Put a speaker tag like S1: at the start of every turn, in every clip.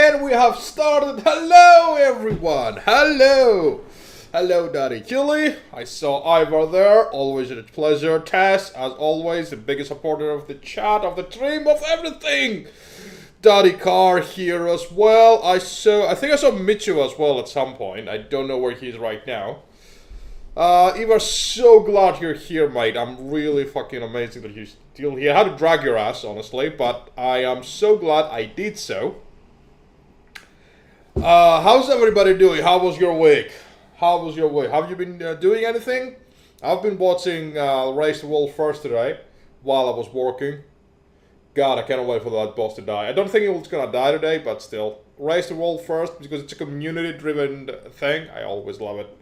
S1: And we have started. Hello, everyone. Hello. Hello, Daddy Killy. I saw Ivor there. Always a pleasure. Tess, as always, the biggest supporter of the chat, of the stream, of everything. Daddy Car here as well. I think I saw Michu as well at some point. I don't know where he is right now. Ivor, so glad you're here, mate. I'm really fucking amazing that you're still here. I had to drag your ass, honestly, but I am so glad I did so. How's everybody doing? How was your week? How was your week? Have you been doing anything? I've been watching Race the World First today while I was working. God, I can't wait for that boss to die. I don't think it's gonna die today, but still. Race the World First because it's a community-driven thing. I always love it.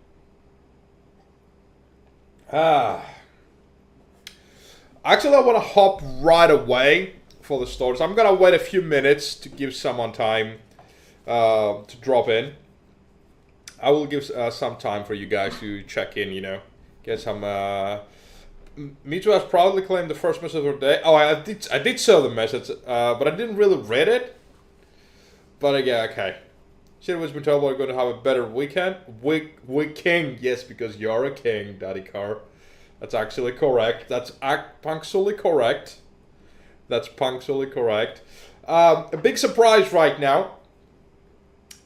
S1: Actually, I want to hop right away for the story. So I'm gonna wait a few minutes to give someone time to drop in. I will give some time for you guys to check in, you know, get some. Michu has proudly claimed the first message of the day. Oh, I did show the message, but I didn't really read it. But yeah, okay. Shit was been told we're going to have a better weekend. Week king, yes, because you're a king, Daddy Car. That's actually correct. That's punctually correct. That's punctually correct. A big surprise right now.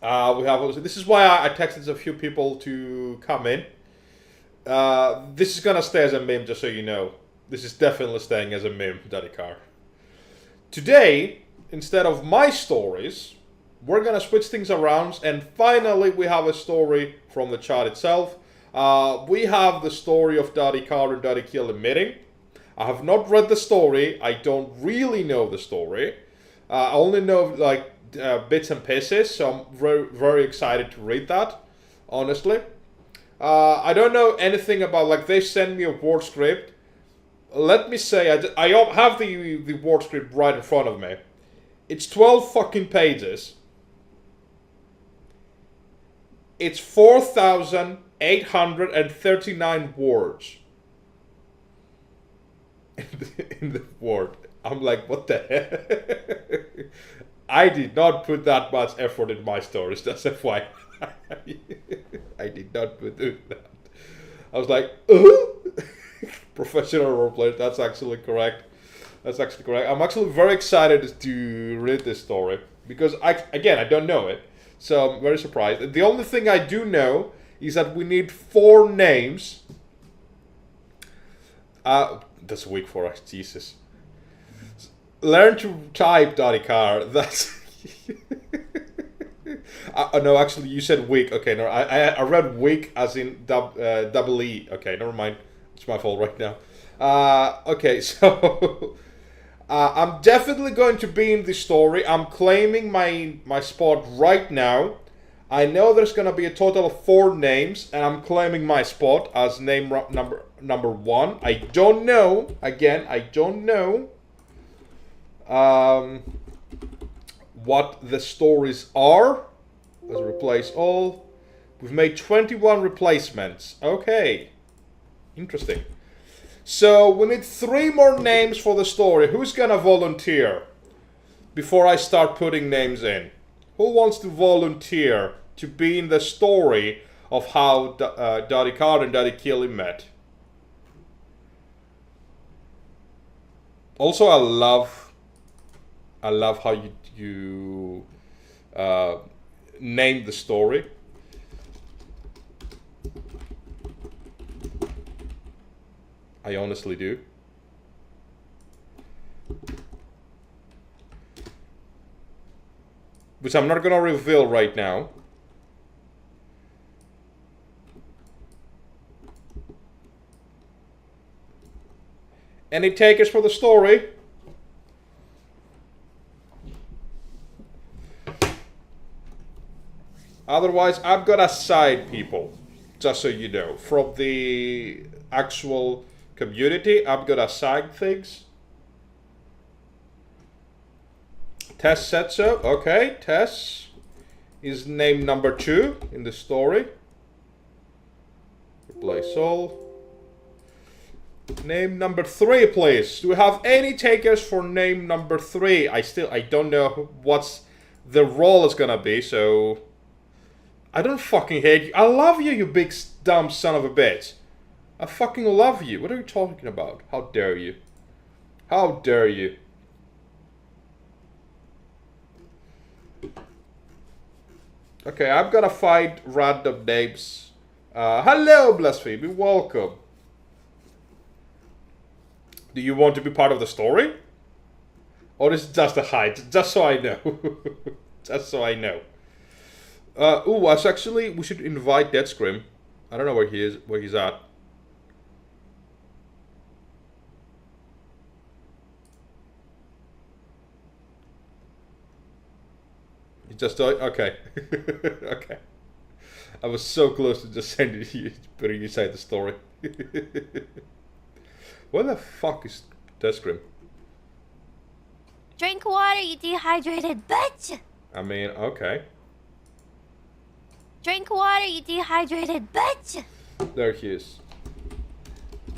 S1: We have. This is why I texted a few people to come in. This is gonna stay as a meme, just so you know. This is definitely staying as a meme, Daddy Car. Today, instead of my stories, we're gonna switch things around, and finally we have a story from the chat itself. We have the story of Daddy Car and Daddy Killian meeting. I have not read the story. I don't really know the story. I only know like bits and pieces, so I'm very, very excited to read that, honestly. I don't know anything about, like, they sent me a word script. Let me say, I have the word script right in front of me. It's 12 fucking pages. It's 4,839 words in the word. I'm like, what the heck? I did not put that much effort in my stories, that's FYI. I did not put that. I was like, professional roleplayer, that's actually correct. That's actually correct. I'm actually very excited to read this story, because, I don't know it. So I'm very surprised. The only thing I do know is that we need 4 names. That's weak for us, Jesus. Learn to type, Daddy Car. That's... no, actually, you said weak. Okay, no, I read weak as in double E. Okay, never mind. It's my fault right now. Okay, so... I'm definitely going to be in the story. I'm claiming my spot right now. I know there's going to be a total of 4 names, and I'm claiming my spot as name number 1. I don't know. Again, I don't know what the stories are. Let's replace all. We've made 21 replacements. Okay. Interesting. So we need 3 more names for the story. Who's gonna volunteer before I start putting names in? Who wants to volunteer to be in the story of how Daddy Car and Daddy Killian met? Also, I love how you name the story. I honestly do. Which I'm not gonna reveal right now. Any takers for the story? Otherwise, I've got aside people, just so you know, from the actual community. I've got aside things. Tess said so. Okay, Tess is name number 2 in the story. Replace all. Name number 3, please. Do we have any takers for name number 3? I don't know the role is gonna be. So I don't fucking hate you. I love you, you big dumb son of a bitch. I fucking love you. What are you talking about? How dare you? How dare you? Okay, I'm gonna find random names. Hello, Blasphemy. Welcome. Do you want to be part of the story? Or is it just a hide? Just so I know. Just so I know. Actually, we should invite Dead Scrim. I don't know where he is, where he's at. He just died? Okay. Okay. I was so close to just sending you, putting you inside the story. Where the fuck is Dead Scrim?
S2: Drink water, you dehydrated bitch!
S1: I mean, okay.
S2: Drink water, you dehydrated bitch!
S1: There he is.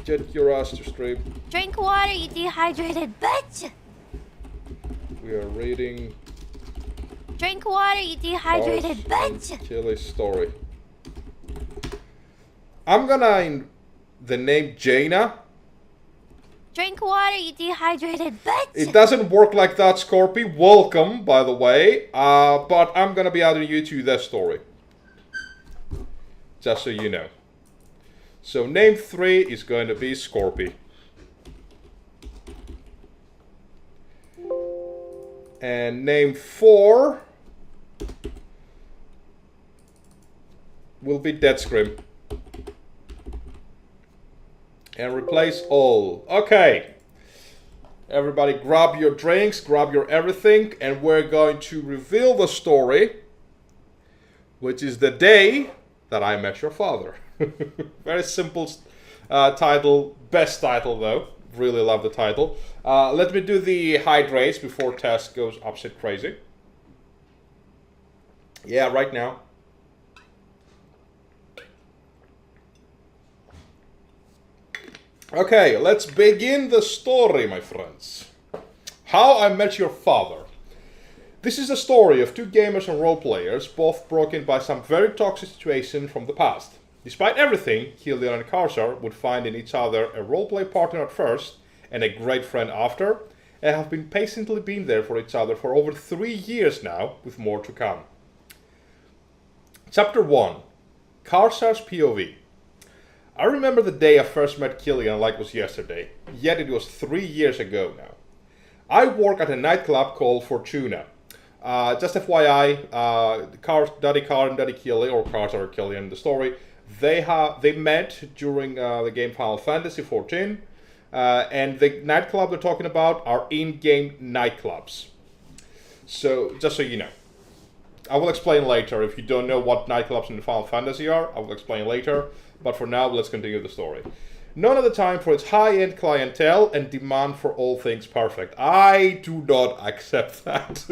S1: Get your ass to stream.
S2: Drink water, you dehydrated bitch!
S1: We are reading
S2: Drink water, you dehydrated bitch!
S1: Killy's story. I'm gonna the name Jaina.
S2: Drink water, you dehydrated bitch!
S1: It doesn't work like that, Scorpy. Welcome, by the way. But I'm gonna be adding you to that story. Just so you know. So name 3 is going to be Scorpy. And name 4 will be Dead Scrim. And replace all. Okay. Everybody grab your drinks, grab your everything, and we're going to reveal the story, which is the day that I met your father. Very simple title, best title though. Really love the title. Let me do the hydrates before Tess goes upset crazy. Yeah, right now. Okay, let's begin the story, my friends. How I Met Your Father. This is a story of 2 gamers and role players, both broken by some very toxic situation from the past. Despite everything, Killian and Kharsar would find in each other a roleplay partner at first, and a great friend after, and have been patiently been there for each other for over 3 years now, with more to come. Chapter 1. Kharsar's POV. I remember the day I first met Killian like it was yesterday, yet it was 3 years ago now. I work at a nightclub called Fortuna. Just FYI, Daddy Car and Daddy Killian, or Kharsar and Killian in the story, they met during the game Final Fantasy XIV, and the nightclub they're talking about are in-game nightclubs. So, just so you know. I will explain later. If you don't know what nightclubs in Final Fantasy are, I will explain later. But for now, let's continue the story. None of the time for its high-end clientele and demand for all things perfect. I do not accept that.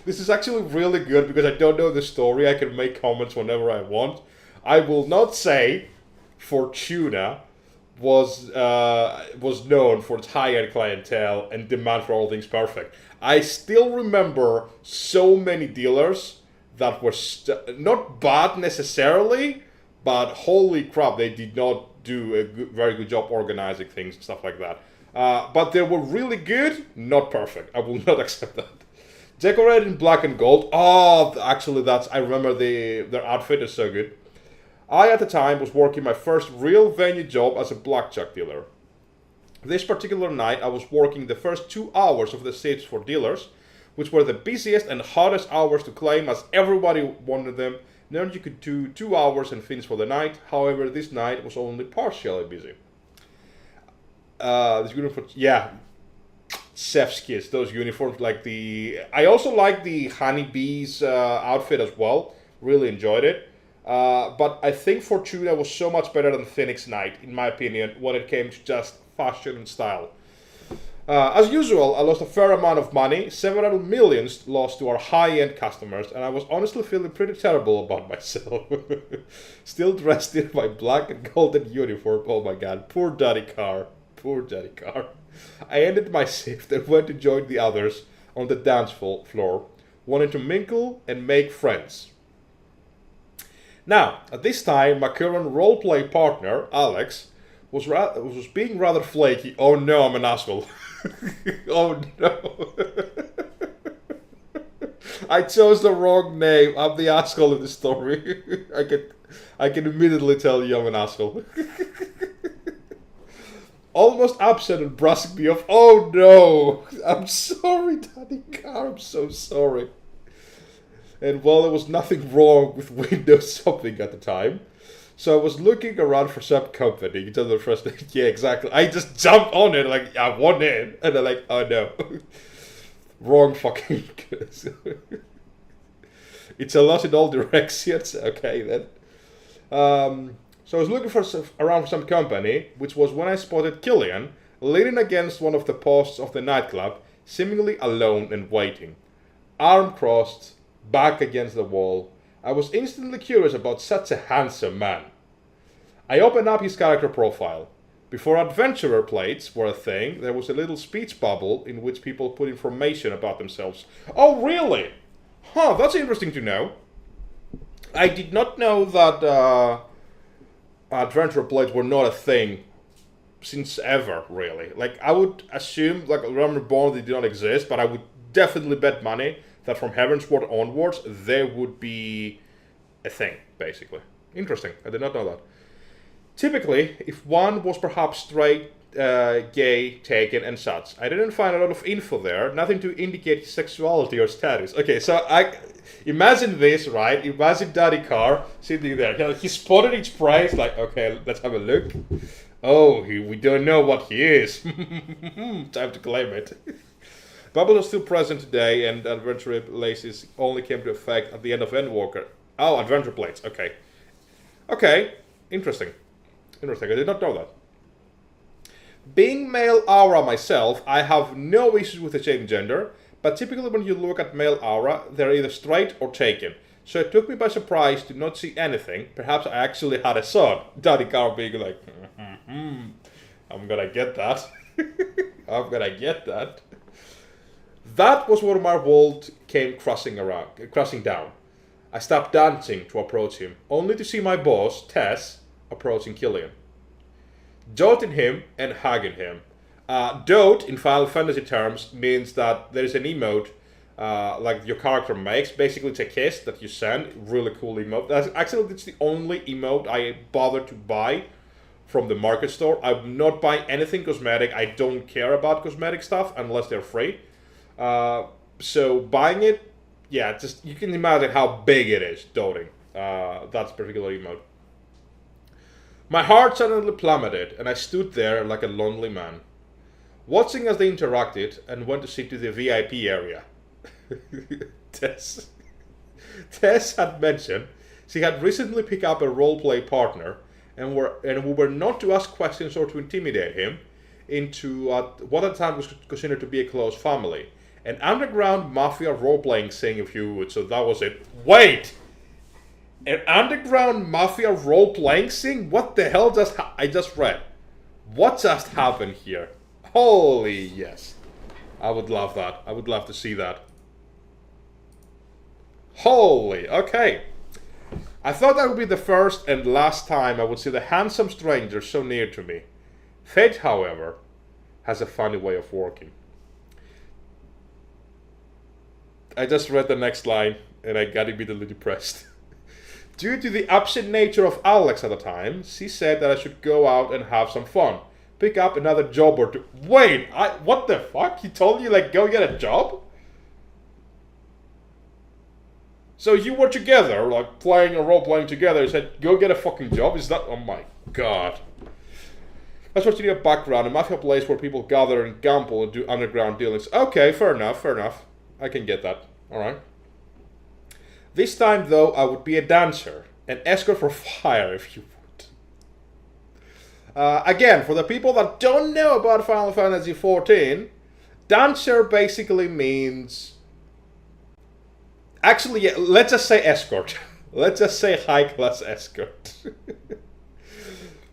S1: This is actually really good because I don't know the story. I can make comments whenever I want. I will not say Fortuna was known for its high-end clientele and demand for all things perfect. I still remember so many dealers that were not bad necessarily, but holy crap, they did not do a very good job organizing things and stuff like that. But they were really good, not perfect. I will not accept that. Decorated in black and gold. Oh, actually, I remember their outfit is so good. I, at the time, was working my first real venue job as a blackjack dealer. This particular night, I was working the first 2 hours of the shifts for dealers, which were the busiest and hottest hours to claim as everybody wanted them. Then you could do 2 hours and finish for the night. However, this night was only partially busy. This uniform, yeah, chef's kiss. Those uniforms, I also like the honeybees outfit as well. Really enjoyed it. But I think Fortuna was so much better than Phoenix Knight, in my opinion, when it came to just fashion and style. As usual, I lost a fair amount of money, several millions lost to our high-end customers, and I was honestly feeling pretty terrible about myself. Still dressed in my black and golden uniform, oh my god, poor Daddy Car, poor Daddy Car. I ended my shift and went to join the others on the dance floor, wanting to mingle and make friends. Now, at this time, my current roleplay partner, Alex, was being rather flaky. Oh no, I'm an asshole. Oh no. I chose the wrong name. I'm the asshole in the story. I can immediately tell you I'm an asshole. Almost upset and brushing me off. Oh no! I'm sorry, Daddy Car. I'm so sorry. And well, there was nothing wrong with Windows something at the time. So I was looking around for some company. You tell the first thing, yeah, exactly. I just jumped on it like, I want in. And they're like, oh no. Wrong fucking. It's a lot in all directions. Okay, then. So I was looking around for some company, which was when I spotted Killian leaning against one of the posts of the nightclub, seemingly alone and waiting. Arm crossed, back against the wall. I was instantly curious about such a handsome man. I opened up his character profile. Before adventurer plates were a thing, there was a little speech bubble in which people put information about themselves. Oh, really? Huh, that's interesting to know. I did not know that adventurer plates were not a thing since ever, really. Like, I would assume, like, Realm Reborn, they did not exist, but I would definitely bet money that from Heavensward onwards, there would be a thing, basically. Interesting, I did not know that. Typically, if one was perhaps straight, gay, taken, and such. I didn't find a lot of info there, nothing to indicate his sexuality or status. Okay, so imagine this, right? Imagine Daddy Car sitting there. He spotted each prize, like, okay, let's have a look. Oh, we don't know what he is. Time to claim it. Bubble is still present today, and adventure laces only came to effect at the end of Endwalker. Oh, adventure plates, okay. Okay, interesting. Interesting, I did not know that. Being male aura myself, I have no issues with the changing gender, but typically when you look at male aura, they're either straight or taken. So it took me by surprise to not see anything. Perhaps I actually had a son. Daddy Car being like, I'm gonna get that. I'm gonna get that. That was where my world came crashing down. I stopped dancing to approach him, only to see my boss, Tess, approaching Killian. Doting him and hugging him. Dote, in Final Fantasy terms, means that there is an emote like your character makes. Basically, it's a kiss that you send. Really cool emote. It's the only emote I bother to buy from the market store. I'm not buying anything cosmetic. I don't care about cosmetic stuff unless they're free. So buying it, yeah, just you can imagine how big it is. Doting. That's particular emote. My heart suddenly plummeted, and I stood there like a lonely man, watching as they interacted and went to sit to the VIP area. Tess had mentioned she had recently picked up a roleplay partner, and we were not to ask questions or to intimidate him into what at the time was considered to be a close family. An underground mafia role-playing thing, if you would, so that was it. Wait! An underground mafia role-playing thing? What the hell I just read? What just happened here? Holy yes. I would love that. I would love to see that. Holy, okay. I thought that would be the first and last time I would see the handsome stranger so near to me. Fate, however, has a funny way of working. I just read the next line and I got immediately depressed. Due to the upset nature of Alex at the time, she said that I should go out and have some fun. Pick up another job or two. Wait, what the fuck? He told you, like, go get a job? So you were together, like, playing a role-playing together. He said, go get a fucking job? Is that... Oh my god. That's what you need a background. A mafia place where people gather and gamble and do underground dealings. Okay, fair enough, fair enough. I can get that. Alright. This time, though, I would be a dancer. An escort for fire, if you would. Again, for the people that don't know about Final Fantasy XIV, dancer basically means... Actually, yeah, let's just say escort. Let's just say high-class escort.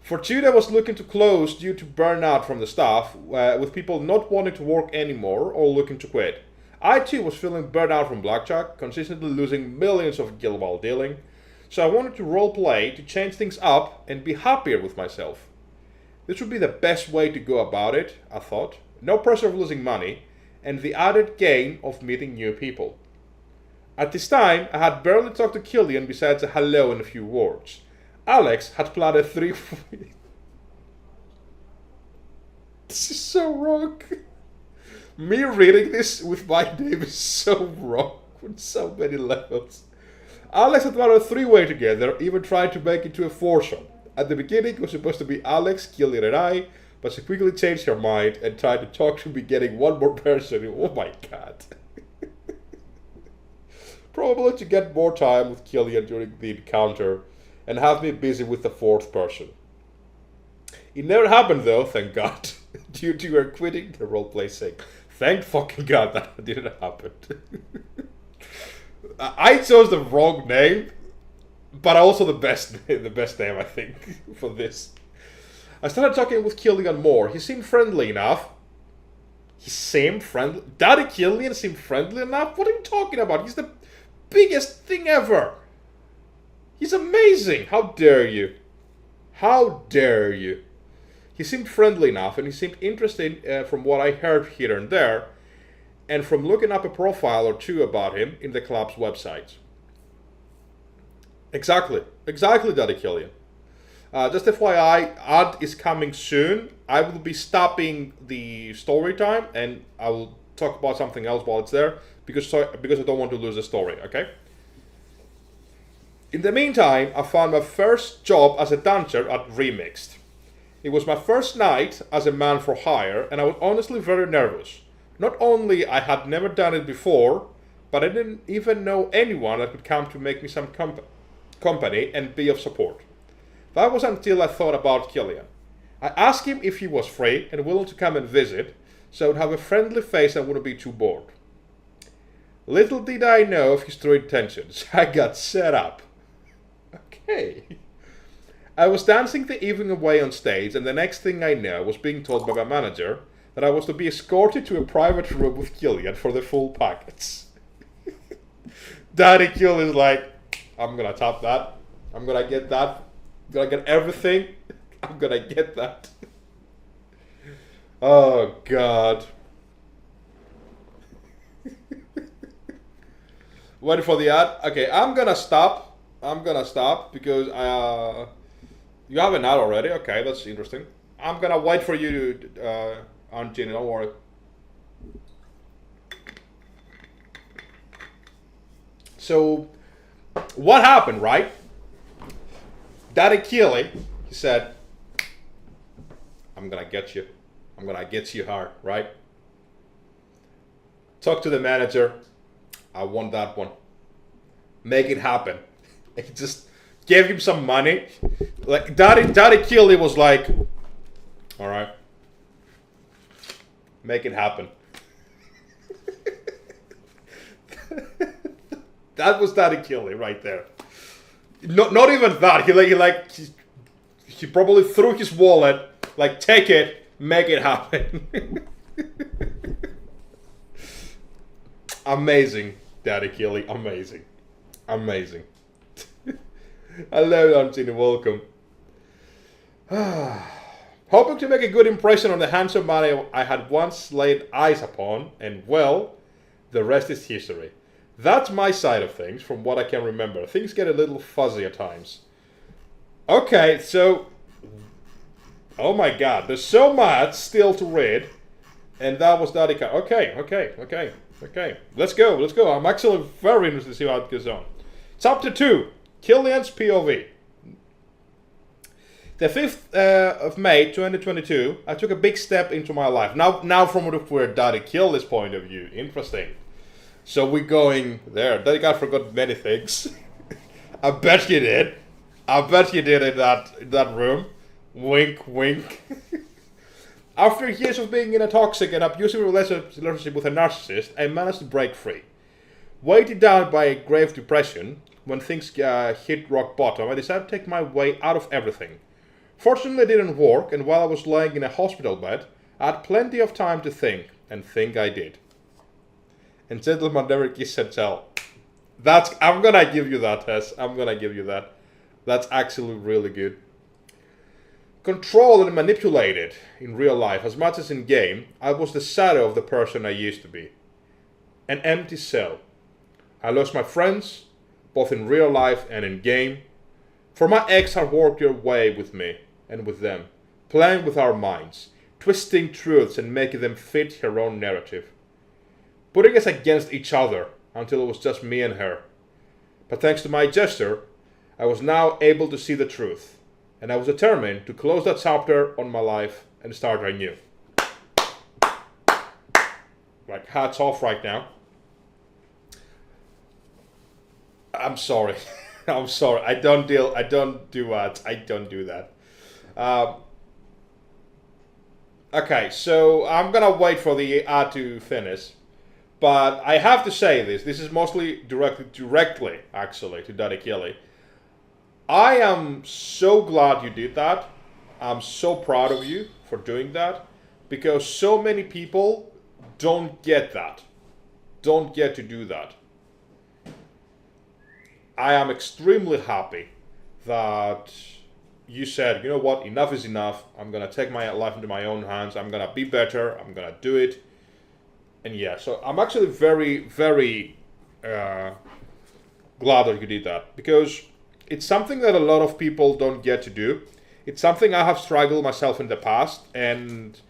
S1: Fortuna was looking to close due to burnout from the staff, with people not wanting to work anymore or looking to quit. I too was feeling burnt out from blackjack, consistently losing millions of gil while dealing, so I wanted to roleplay to change things up and be happier with myself. This would be the best way to go about it, I thought. No pressure of losing money, and the added gain of meeting new people. At this time, I had barely talked to Killian besides a hello and a few words. Alex had planted 3... This is so wrong. Me reading this with my name is so wrong on so many levels. Alex had planted a 3-way together, even tried to make it to a foursome. At the beginning, it was supposed to be Alex, Killian, and I, but she quickly changed her mind and tried to talk to me getting one more person. Oh my god. Probably to get more time with Killian during the encounter and have me busy with the 4th person. It never happened though, thank god, due to her quitting the roleplay sake. Thank fucking god that didn't happen. I chose the wrong name, but also the best name I think for this. I started talking with Killian more. He seemed friendly enough. Daddy Killian seemed friendly enough? What are you talking about? He's the biggest thing ever. He's amazing. How dare you? How dare you? He seemed friendly enough, and he seemed interested from what I heard here and there, and from looking up a profile or two about him in the club's website. Exactly, Daddy Killian. Just FYI, ad is coming soon. I will be stopping the story time, and I will talk about something else while it's there, because I don't want to lose the story, okay? In the meantime, I found my first job as a dancer at Remixed. It was my first night as a man for hire, and I was honestly very nervous. Not only I had never done it before, but I didn't even know anyone that could come to make me some company and be of support. That was until I thought about Killian. I asked him if he was free and willing to come and visit, so I would have a friendly face and wouldn't be too bored. Little did I know of his true intentions. I got set up. Okay. I was dancing the evening away on stage, and the next thing I know was being told by my manager that I was to be escorted to a private room with Killian for the full package. Daddy Killian's like, I'm gonna tap that. I'm gonna get that. I'm gonna get everything. I'm gonna get that. Oh god. Waiting for the ad. Okay, I'm gonna stop because you have an ad already. Okay, that's interesting. I'm gonna wait for you to Auntie, don't worry. So what happened, right? Daddy Keely, he said, I'm gonna get you. I'm gonna get you hard, right? Talk to the manager. I want that one. Make it happen. He just gave him some money. Like Daddy Keely was like, all right, make it happen. That was Daddy Keely right there. Not even that. He probably threw his wallet. Like, take it, make it happen. Amazing, Daddy Keely. Amazing. Amazing. Hello, Anthony. Welcome. Hoping to make a good impression on the handsome man I had once laid eyes upon, and well, the rest is history. That's my side of things, from what I can remember. Things get a little fuzzy at times. Okay, so... Oh my god, there's so much still to read. And that was Daddy Cat. Okay. Let's go. I'm actually very interested to see how it goes on. Chapter 2. Killian's POV. The 5th of May 2022, I took a big step into my life. Now from where Daddy Killian's point of view. Interesting. So we're going there. Daddy Cat forgot many things. I bet you did. In that room. Wink, wink. After years of being in a toxic and abusive relationship with a narcissist, I managed to break free. Weighted down by a grave depression, when things hit rock bottom, I decided to take my way out of everything. Fortunately, it didn't work, and while I was lying in a hospital bed, I had plenty of time to think, and think I did. and gentlemen never kiss and tell. I'm gonna give you that, Tess. I'm gonna give you that. That's actually really good. Controlled and manipulated in real life as much as in game, I was the shadow of the person I used to be. An empty shell. I lost my friends, both in real life and in game. For my ex had worked their way with me and with them, playing with our minds, twisting truths and making them fit her own narrative. Putting us against each other until it was just me and her. But thanks to my gesture, I was now able to see the truth, and I was determined to close that chapter on my life and start anew. Like, hats off right now. I'm sorry. I'm sorry. I don't do ads. I don't do that. Okay, so I'm gonna wait for the ad to finish. But I have to say this. This is mostly directly actually, to Daddy Kelly. I am so glad you did that. I'm so proud of you for doing that. Because so many people don't get that. Don't get to do that. I am extremely happy that you said, you know what, enough is enough. I'm going to take my life into my own hands. I'm going to be better. I'm going to do it. And yeah, so I'm actually very, very glad that you did that. Because it's something that a lot of people don't get to do. It's something I have struggled myself in the past. And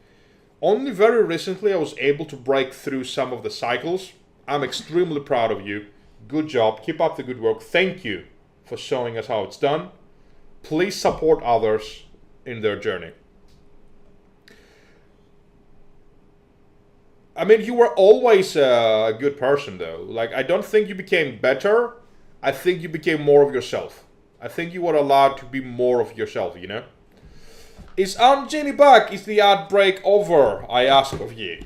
S1: only very recently I was able to break through some of the cycles. I'm extremely proud of you. Good job. Keep up the good work. Thank you for showing us how it's done. Please support others in their journey. I mean, you were always a good person, though. Like, I don't think you became better. I think you became more of yourself. I think you were allowed to be more of yourself, you know? Is Aunt Jenny back? Is the ad break over? I ask of you.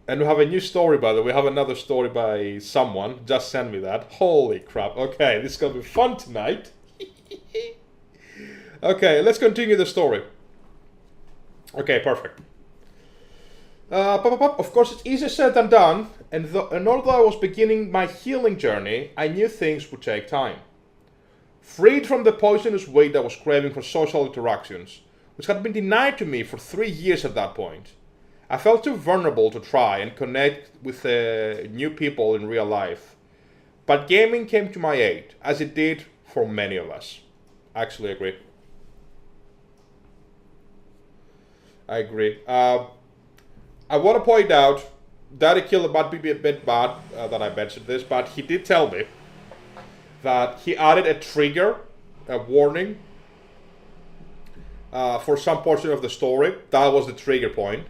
S1: And we have a new story, by the way. We have another story by someone. Just send me that. Holy crap. Okay, this is going to be fun tonight. Okay, let's continue the story. Okay, perfect. Of course, it's easier said than done. And although I was beginning my healing journey, I knew things would take time. Freed from the poisonous weight I was craving for social interactions, which had been denied to me for 3 years at that point, I felt too vulnerable to try and connect with new people in real life. But gaming came to my aid, as it did for many of us. I actually agree. I agree. I want to point out, Daddy Killer might be a bit bad that I mentioned this, but he did tell me that he added a trigger, a warning, for some portion of the story. That was the trigger point.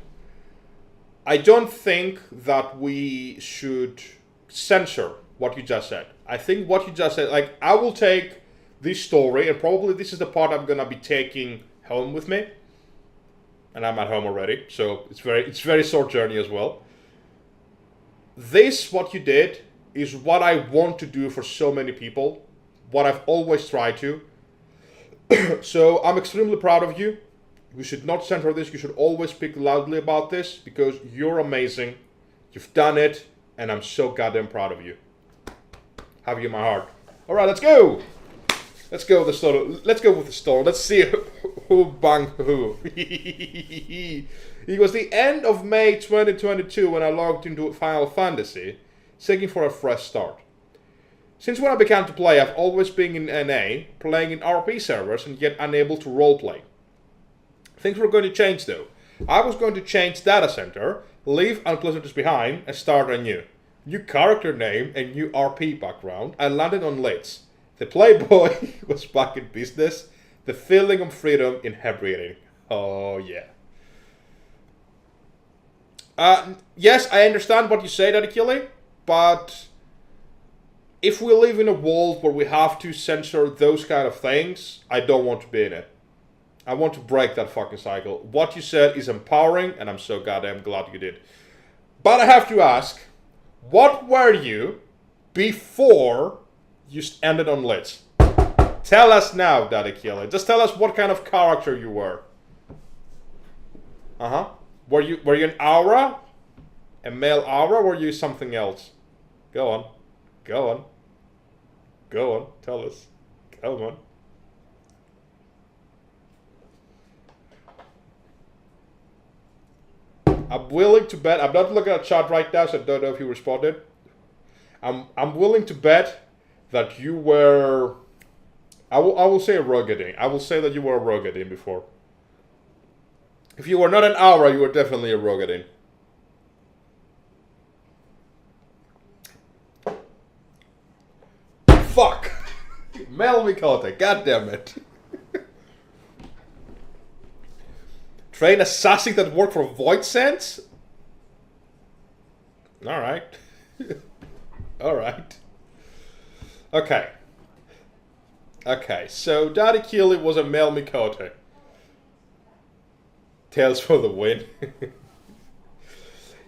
S1: I don't think that we should censor what you just said. I think what you just said, like, I will take this story, and probably this is the part I'm gonna be taking home with me. And I'm at home already, so it's very short journey as well. This, what you did, is what I want to do for so many people. What I've always tried to. So I'm extremely proud of you. We should not censor this. You should always speak loudly about this because you're amazing. You've done it, and I'm so goddamn proud of you. Have you in my heart. All right, let's go. Let's go with the story. Let's go with the story. Let's see who banged who. It was the end of May 2022 when I logged into Final Fantasy, seeking for a fresh start. Since when I began to play, I've always been in NA, playing in RP servers and yet unable to roleplay. Things were going to change though. I was going to change data center, leave Unpleasantness behind, and start anew. New character name and new RP background. I landed on Litz. The Playboy was back in business. The feeling of freedom inebriating. Oh yeah. Yes, I understand what you say, Daddy Killy, but if we live in a world where we have to censor those kind of things, I don't want to be in it. I want to break that fucking cycle. What you said is empowering, and I'm so goddamn glad you did. But I have to ask, what were you before you ended on Litz? Tell us now, Daddy Killer. Just tell us what kind of character you were. Uh-huh. Were you an aura? A male aura, or were you something else? Go on. Go on. Go on. Tell us. Come on. I'm willing to bet. I'm not looking at the chat right now, so I don't know if you responded. I'm willing to bet that you were. I will say a Rogadin. I will say that you were a Rogadin before. If you were not an aura, you were definitely a Rogadin. Fuck! Mel Mikota, god damn it. Train assassin that work for Void Sense? Alright. Alright. Okay. Okay, so Daddy Killian was a Mel Mikota. Tails for the win.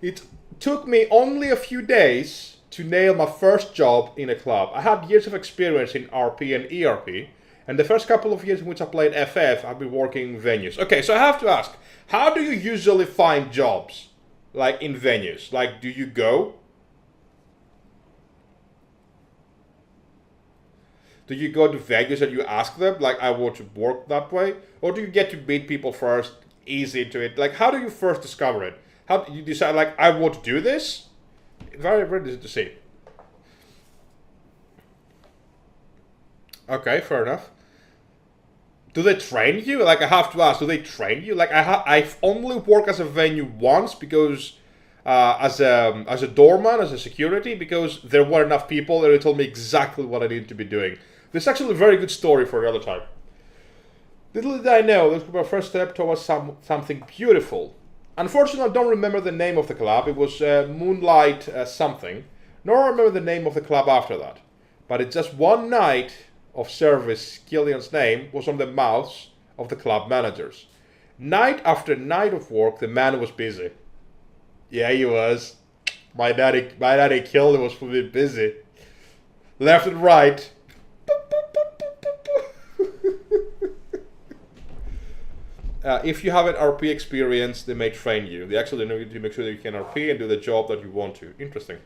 S1: It took me only a few days to nail my first job in a club. I had years of experience in RP and ERP, and the first couple of years in which I played FF, I've been working in venues. Okay, so I have to ask, how do you usually find jobs? Like in venues? Like, do you go? Do you go to venues and you ask them, like, I want to work that way? Or do you get to meet people first, ease into it? Like, how do you first discover it? How do you decide, like, I want to do this? Very, very easy to see. Okay, fair enough. Do they train you? Like, I have to ask, do they train you? Like, I've only worked as a venue once because, as a doorman, as a security, because there weren't enough people and they told me exactly what I needed to be doing. This is actually a very good story for another time. Little did I know, this was my first step towards something beautiful. Unfortunately, I don't remember the name of the club. It was Moonlight something. Nor remember the name of the club after that. But it's just one night of service, Killian's name was on the mouths of the club managers. Night after night of work, the man was busy. Yeah, he was. My daddy Killian was pretty busy. Left and right. If you have an RP experience, they may train you. They actually know you to make sure that you can RP and do the job that you want to. Interesting.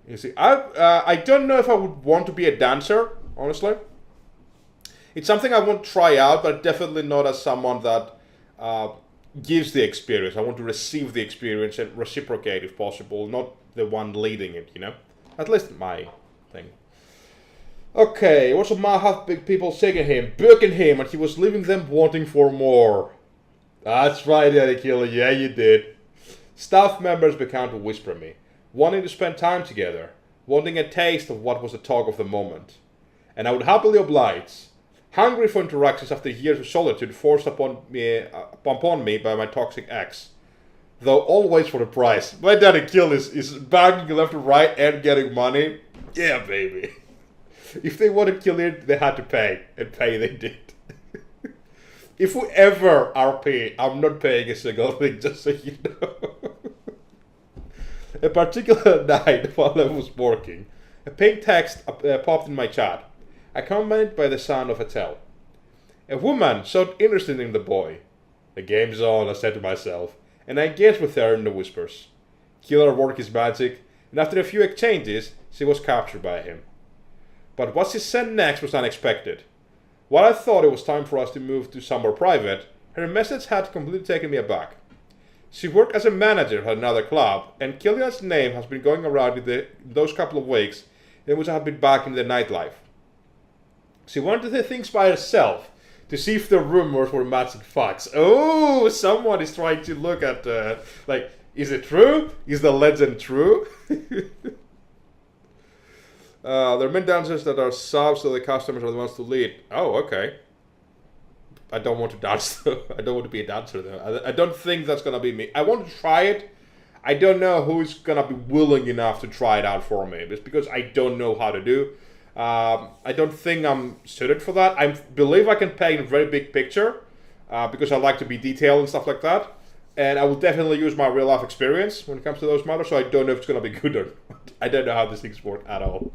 S1: You see, I don't know if I would want to be a dancer, honestly. It's something I want to try out, but definitely not as someone that gives the experience. I want to receive the experience and reciprocate if possible, not the one leading it, you know? At least my thing. Okay, what's a man have big people singing him, booking him, and he was leaving them wanting for more. That's right, Daddy Killer, yeah you did. Staff members began to whisper me, wanting to spend time together, wanting a taste of what was the talk of the moment. And I would happily oblige, hungry for interactions after years of solitude forced upon me by my toxic ex. Though always for the price. My Daddy Kill is bagging left and right and getting money. Yeah, baby. If they wanted Killian, they had to pay. And pay they did. If we ever RP, I'm not paying a single thing, just so you know. A particular night while I was working, a pink text popped in my chat, accompanied by the sound of a tell. A woman showed interest in the boy. The game's on, I said to myself, and I engaged with her in the whispers. Killer worked his magic, and after a few exchanges, she was captured by him. But what she said next was unexpected. While I thought it was time for us to move to somewhere private, her message had completely taken me aback. She worked as a manager at another club, and Killian's name has been going around in those couple of weeks in which I have been back in the nightlife. She wanted the things by herself, to see if the rumors were matching facts. Oh, someone is trying to look at, like, is it true? Is the legend true? There are many dancers that are subs, so the customers are the ones to lead. Oh, okay. I don't want to dance though. I don't want to be a dancer though. I don't think that's gonna be me. I want to try it. I don't know who's gonna be willing enough to try it out for me. It's because I don't know how to do. I don't think I'm suited for that. I believe I can paint a very big picture because I like to be detailed and stuff like that. And I will definitely use my real life experience when it comes to those matters. So I don't know if it's gonna be good or not. I don't know how these things work at all.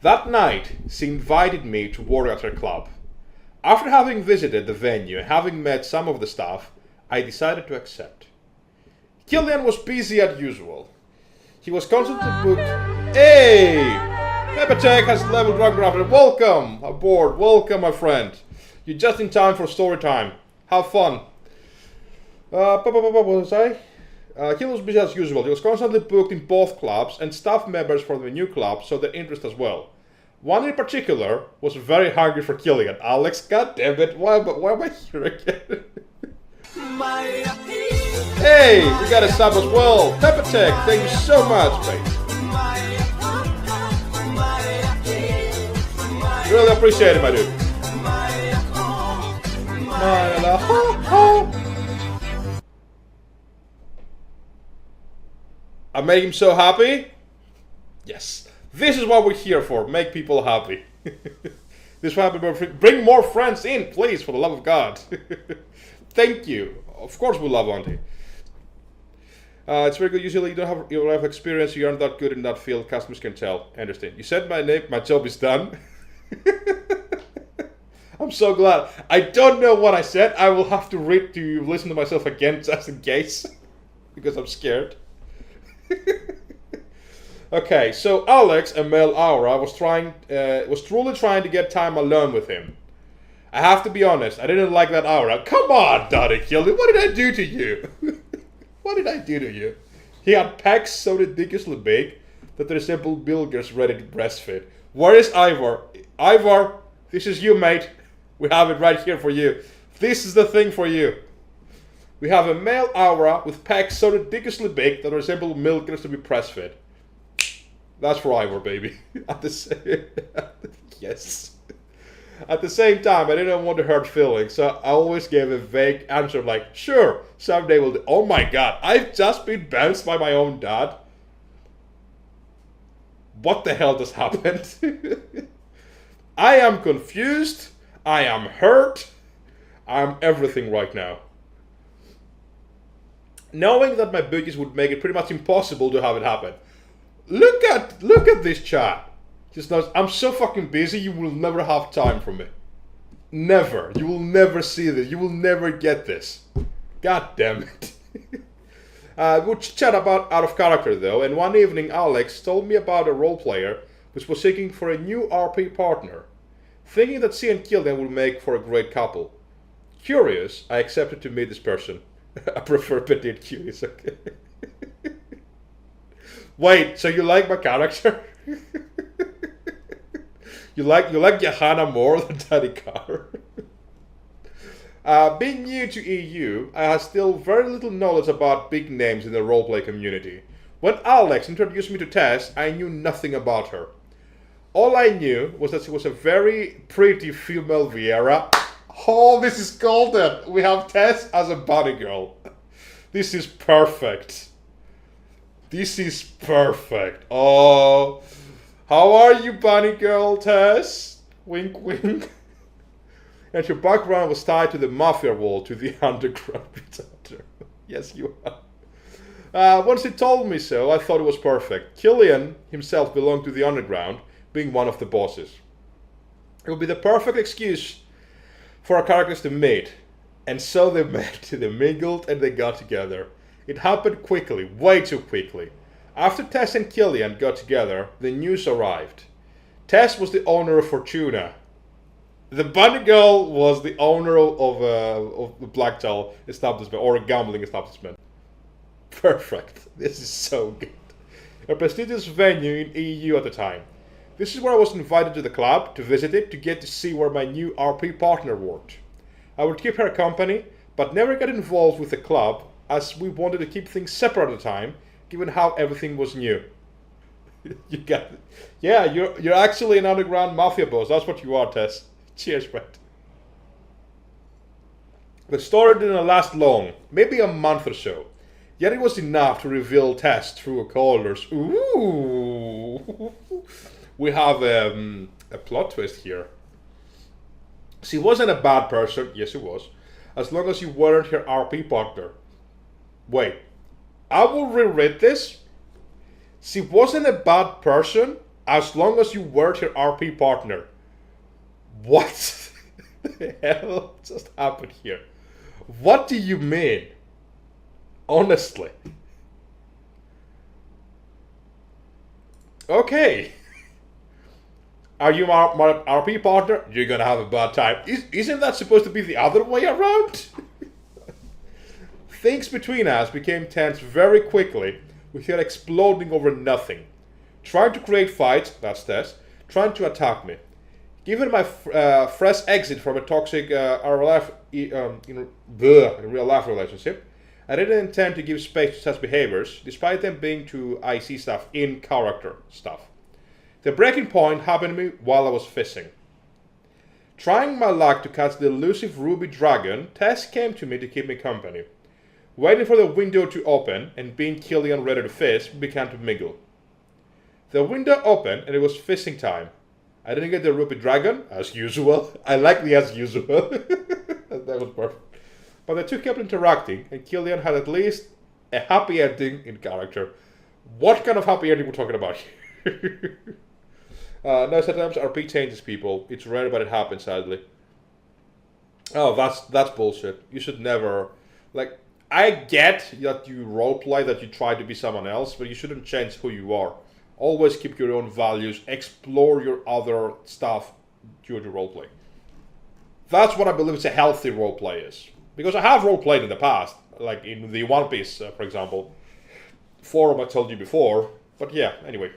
S1: That night, she invited me to work at her club. After having visited the venue and having met some of the staff, I decided to accept. Killian was busy as usual. He was constantly booked. Hey! Pepatech has leveled Drunkenrafter. Welcome aboard. Welcome, my friend. You're just in time for story time. Have fun. What was I? He was busy as usual. He was constantly booked in both clubs, and staff members from the new club saw their interest as well. One in particular was very hungry for Killian. Alex, goddammit, why am I here again? Hey, we got a sub as well. Pepatech, thank you so much, mate. Really appreciate it, my dude. I made him so happy? Yes. This is what we're here for. Make people happy. This will happen. Bring more friends in, please, for the love of God. Thank you. Of course we love Auntie. It's very good. Usually you don't have your life experience. You aren't that good in that field. Customers can tell. I understand. You said my name. My job is done. I'm so glad. I don't know what I said. I will have to listen to myself again just in case. Because I'm scared. Okay, so Alex, a male aura, was truly trying to get time alone with him. I have to be honest, I didn't like that aura. Come on, Daddy Killian, what did I do to you? What did I do to you? He had pecs so ridiculously big that they resembled bilgers ready to breastfeed. Where is Ivor? Ivor, this is you, mate. We have it right here for you. This is the thing for you. We have a male aura with pecs so ridiculously big that they resemble milkers to be breastfed. That's for Ivor, baby. Yes. At the same time, I didn't want to hurt feelings, so I always gave a vague answer like, sure, someday we'll do. Oh my god, I've just been bounced by my own dad. What the hell just happened? I am confused. I am hurt. I'm everything right now. Knowing that my bookies would make it pretty much impossible to have it happen. Look at this chat. Just knows I'm so fucking busy. You will never have time for me. Never. You will never see this. You will never get this. God damn it. We'll chat about out of character though. And one evening, Alex told me about a role player which was seeking for a new RP partner, thinking that she and Killian would make for a great couple. Curious, I accepted to meet this person. I prefer petite cuties. Okay. Wait, so you like my character? you like Johanna more than Daddy Car? Being new to EU, I had still very little knowledge about big names in the roleplay community. When Alex introduced me to Tess, I knew nothing about her. All I knew was that she was a very pretty female Viera. Oh, this is golden! We have Tess as a bunny girl. This is perfect. This is perfect. Oh, how are you, bunny girl, Tess? Wink, wink. And your background was tied to the mafia wall, to the underground pretender. Yes, you are. Once he told me so, I thought it was perfect. Killian himself belonged to the underground, being one of the bosses. It would be the perfect excuse for our characters to meet. And so they met, they mingled, and they got together. It happened quickly, way too quickly. After Tess and Killian got together, the news arrived. Tess was the owner of Fortuna. The bunny girl was the owner of the blackjack establishment, or a gambling establishment. Perfect. This is so good. A prestigious venue in EU at the time. This is where I was invited to the club, to visit it, to get to see where my new RP partner worked. I would keep her company, but never get involved with the club, as we wanted to keep things separate at the time, given how everything was new. You got it. Yeah, you're actually an underground mafia boss. That's what you are, Tess. Cheers, Brett. The story didn't last long, maybe a month or so. Yet it was enough to reveal Tess true colors. Ooh. We have a plot twist here. She wasn't a bad person. Yes, she was. As long as you weren't her RP partner. Wait. I will reread this. She wasn't a bad person as long as you weren't her RP partner. What? the hell just happened here? What do you mean? Honestly. Okay. Are you my RP partner? You're gonna have a bad time. Isn't that supposed to be the other way around? Things between us became tense very quickly, with her exploding over nothing. Trying to create fights, that's Tess, trying to attack me. Given my fresh exit from a toxic in real life relationship, I didn't intend to give space to such behaviors, despite them being to IC stuff, in character stuff. The breaking point happened to me while I was fishing. Trying my luck to catch the elusive ruby dragon, Tess came to me to keep me company. Waiting for the window to open, and being Killian ready to fish, we began to mingle. The window opened, and it was fishing time. I didn't get the ruby dragon, as usual. I like the as usual. That was perfect. But the two kept interacting, and Killian had at least a happy ending in character. What kind of happy ending we're talking about here? No, sometimes RP changes people. It's rare, but it happens, sadly. Oh, that's bullshit. You should never... Like, I get that you roleplay, that you try to be someone else, but you shouldn't change who you are. Always keep your own values. Explore your other stuff during the roleplay. That's what I believe is a healthy roleplay is. Because I have roleplayed in the past. Like in the One Piece, for example. Forum I told you before. But yeah, anyway.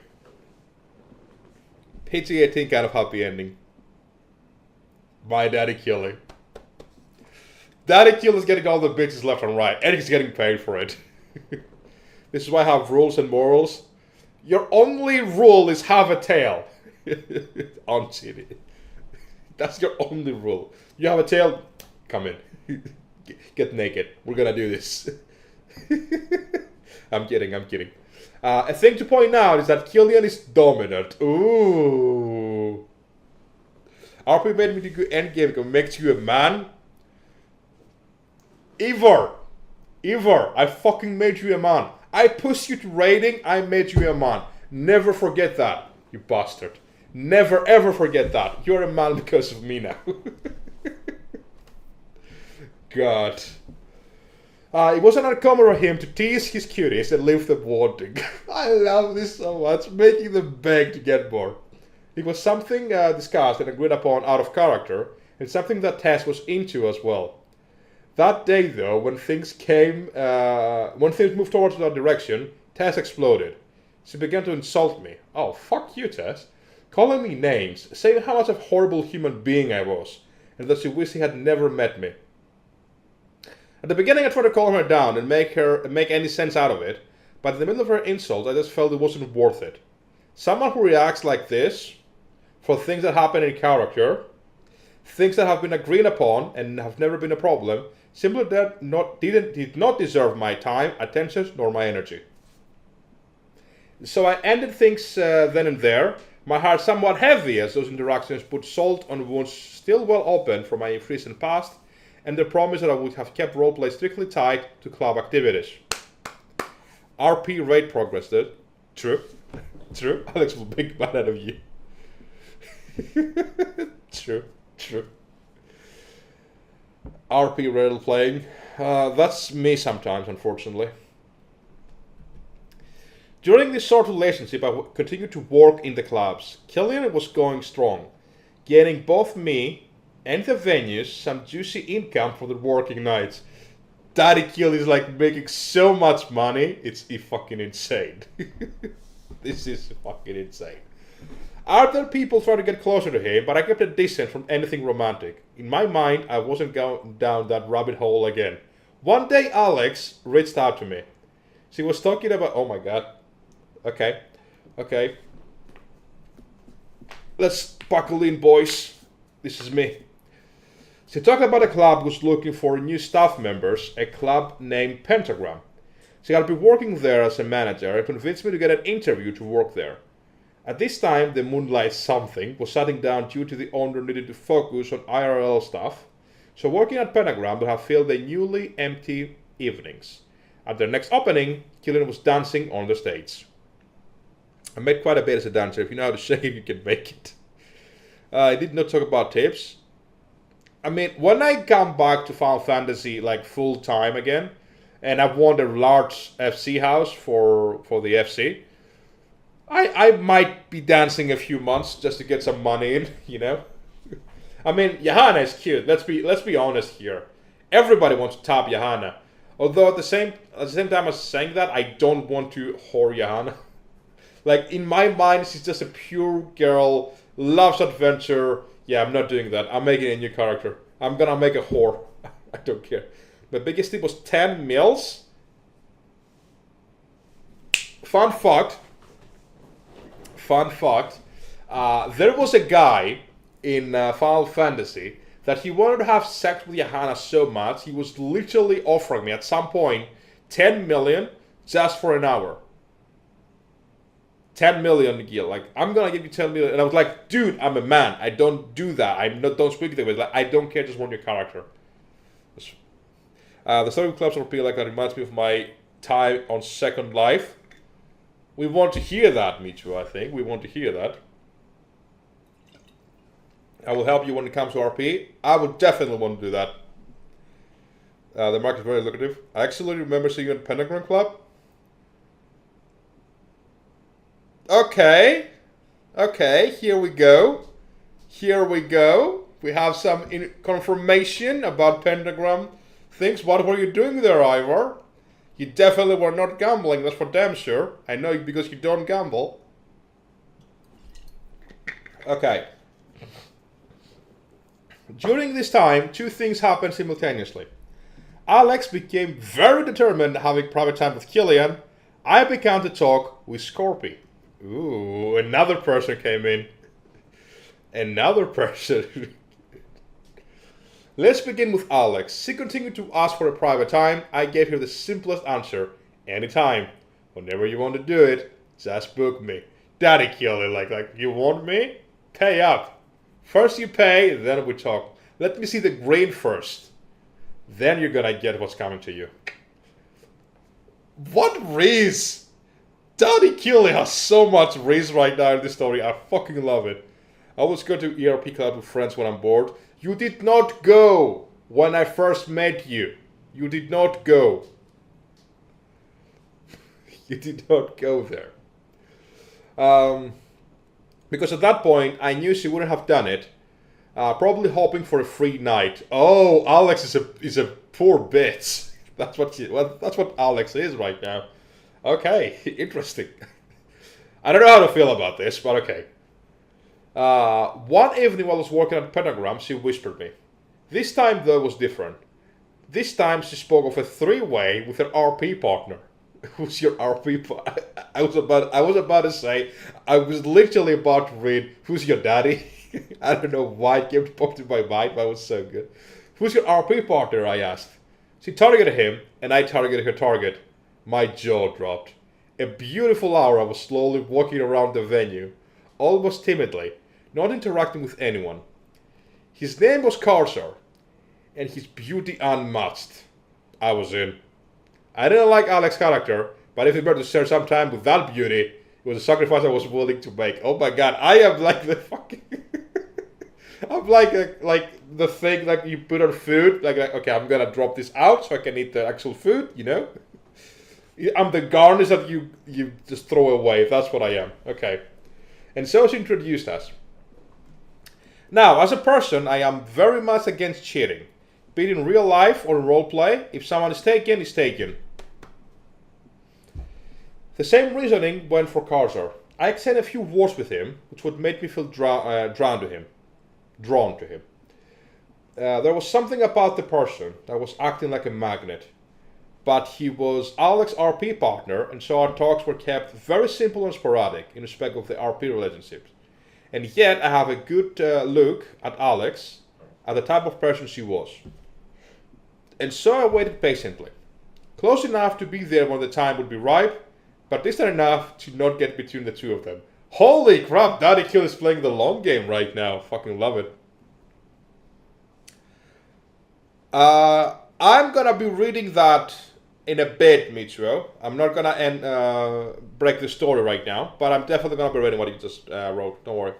S1: PG-18 kind of happy ending. My daddy killing. Daddy Kill is getting all the bitches left and right, and he's getting paid for it. This is why I have rules and morals. Your only rule is have a tail. On TV. That's your only rule. You have a tail, come in. Get naked. We're gonna do this. I'm kidding. A thing to point out is that Killian is dominant. Ooh. RP made me to go endgame because it makes you a man. Ivor, I fucking made you a man. I pushed you to raiding, I made you a man. Never forget that, you bastard. Never ever forget that. You're a man because of me now. God. It wasn't uncommon for him to tease his cuties and leave them wanting. I love this so much, making them beg to get more. It was something discussed and agreed upon out of character, and something that Tess was into as well. That day, though, when things moved towards that direction, Tess exploded. She began to insult me. Oh, fuck you, Tess. Calling me names, saying how much of a horrible human being I was, and that she wished he had never met me. At the beginning, I tried to calm her down and make any sense out of it, but in the middle of her insult, I just felt it wasn't worth it. Someone who reacts like this, for things that happen in character, things that have been agreed upon and have never been a problem, simply did not deserve my time, attention, nor my energy. So I ended things then and there, my heart somewhat heavy as those interactions put salt on wounds still well open from my recent past, and the promise that I would have kept roleplay strictly tied to club activities. RP raid progress, dude. True. Alex will big man out of you. True. RP raid playing. That's me sometimes, unfortunately. During this short relationship, I continued to work in the clubs. Killian was going strong, getting both me and the venues some juicy income for the working nights. Daddy Kill is like making so much money, it's fucking insane. This is fucking insane. Other people tried to get closer to him, but I kept a distance from anything romantic. In my mind, I wasn't going down that rabbit hole again. One day, Alex reached out to me. She was talking about... Oh my god. Okay. Let's buckle in, boys. This is me. She talked about a club was looking for new staff members, a club named Pentagram. She had been working there as a manager and convinced me to get an interview to work there. At this time, the Moonlight something was shutting down due to the owner needed to focus on IRL stuff, so working at Pentagram would have filled the newly empty evenings. At their next opening, Killian was dancing on the stage. I made quite a bit as a dancer. If you know how to shake, you can make it. I did not talk about tips. I mean, when I come back to Final Fantasy like full time again, and I've won a large FC house for the FC, I might be dancing a few months just to get some money in, you know. I mean, Johanna is cute. Let's be honest here. Everybody wants to top Johanna. Although at the same time as saying that, I don't want to whore Johanna. Like in my mind, she's just a pure girl, loves adventure. Yeah, I'm not doing that. I'm making a new character. I'm gonna make a whore. I don't care. My biggest tip was 10 mils. Fun fact. There was a guy in Final Fantasy that he wanted to have sex with Johanna so much, he was literally offering me at some point 10 million just for an hour. 10 million gil. Like, I'm gonna give you 10 million. And I was like, dude, I'm a man. I don't do that. Don't speak to them. Like, I don't care, just want your character. The story clubs will be like that reminds me of my time on Second Life. We want to hear that, Michu, I think. We want to hear that. I will help you when it comes to RP. I would definitely want to do that. The market is very lucrative. I actually remember seeing you at Pentagram Club. Okay, here we go. We have some confirmation about Pentagram things. What were you doing there, Ivor? You definitely were not gambling, that's for damn sure. I know because you don't gamble. Okay. During this time, two things happened simultaneously. Alex became very determined having private time with Killian. I began to talk with Scorpy. Ooh, another person came in. Another person. Let's begin with Alex. She continued to ask for a private time. I gave her the simplest answer. Anytime. Whenever you want to do it, just book me. Daddy Killian, like, you want me? Pay up. First you pay, then we talk. Let me see the green first. Then you're gonna get what's coming to you. What Reese? Daddy Killian has so much Reese right now in this story. I fucking love it. I always go to ERP club with friends when I'm bored. You did not go when I first met you. You did not go. You did not go there. Because at that point, I knew she wouldn't have done it. Probably hoping for a free night. Oh, Alex is a poor bitch. That's what Alex is right now. Okay, interesting. I don't know how to feel about this, but okay. One evening while I was working at Pentagram, she whispered me. This time, though, was different. This time, she spoke of a three-way with her RP partner. Who's your RP partner? I was about to say, I was literally about to read, who's your daddy? I don't know why it came to pop to my mind, but it was so good. Who's your RP partner, I asked. She targeted him, and I targeted her target. My jaw dropped. A beautiful hour I was slowly walking around the venue, almost timidly, not interacting with anyone. His name was Kharsar, and his beauty unmatched. I was in. I didn't like Alex's character, but if it were to share some time with that beauty, it was a sacrifice I was willing to make. Oh my god, I am like the fucking... I'm like the thing like you put on food, like okay, I'm gonna drop this out so I can eat the actual food, you know? I'm the garnish that you just throw away. That's what I am. Okay. And so she introduced us. Now, as a person, I am very much against cheating. Be it in real life or in roleplay, if someone is taken, is taken. The same reasoning went for Kharsar. I exchanged a few words with him, which would make me feel drawn to him. There was something about the person that was acting like a magnet. But he was Alex's RP partner, and so our talks were kept very simple and sporadic in respect of the RP relationships. And yet I have a good look at Alex, at the type of person she was. And so I waited patiently. Close enough to be there when the time would be ripe, but distant enough to not get between the two of them. Holy crap, Daddy Kill is playing the long game right now. Fucking love it. I'm gonna be reading that in a bit, Michio. I'm not gonna break the story right now, but I'm definitely gonna be reading what you just wrote. Don't worry.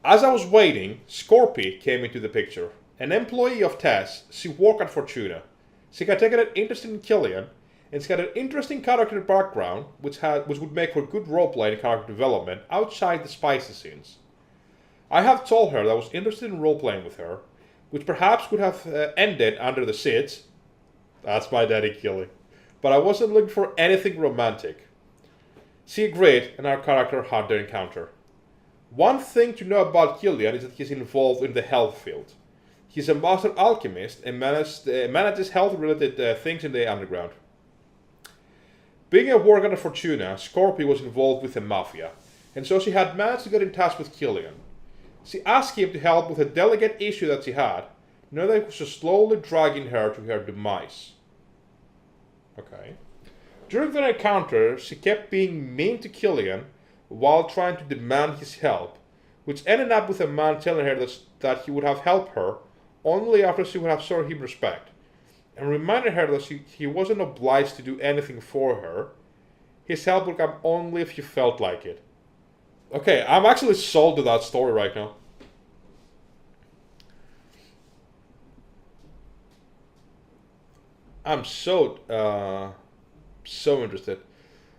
S1: As I was waiting, Scorpy came into the picture, an employee of Tess, she worked at Fortuna. She had taken an interest in Killian, and she had an interesting character background, which would make for good roleplay and character development outside the spicy scenes. I have told her that I was interested in roleplaying with her, which perhaps could have ended under the seats. That's my daddy Killian. But I wasn't looking for anything romantic. She agreed, and our character had their encounter. One thing to know about Killian is that he's involved in the health field. He's a master alchemist and manages health-related things in the underground. Being a worker at Fortuna, Scorpio was involved with the mafia, and so she had managed to get in touch with Killian. She asked him to help with a delicate issue that she had, knowing that it was slowly dragging her to her demise. Okay. During their encounter, she kept being mean to Killian while trying to demand his help, which ended up with a man telling her that he would have helped her only after she would have shown him respect, and reminded her that he wasn't obliged to do anything for her. His help would come only if he felt like it. Okay, I'm actually sold to that story right now. I'm so interested.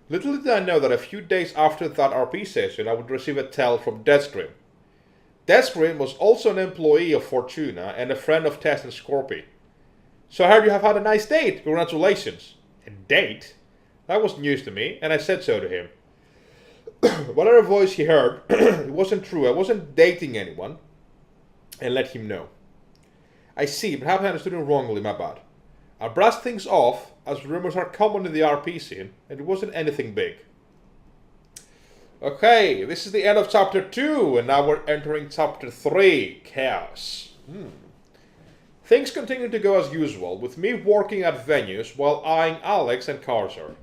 S1: Little did I know that a few days after that RP session, I would receive a tell from Deathscream. Deathscream was also an employee of Fortuna and a friend of Tess and Scorpy. So I heard you have had a nice date. Congratulations. A date? That was news to me, and I said so to him. Whatever voice he heard, it wasn't true. I wasn't dating anyone, and let him know. I see, perhaps I understood him wrongly, my bad. I brushed things off, as rumors are common in the RP scene, and it wasn't anything big. Okay, this is the end of chapter 2, and now we're entering chapter 3, Chaos. Things continue to go as usual, with me working at venues while eyeing Alex and Kharsar.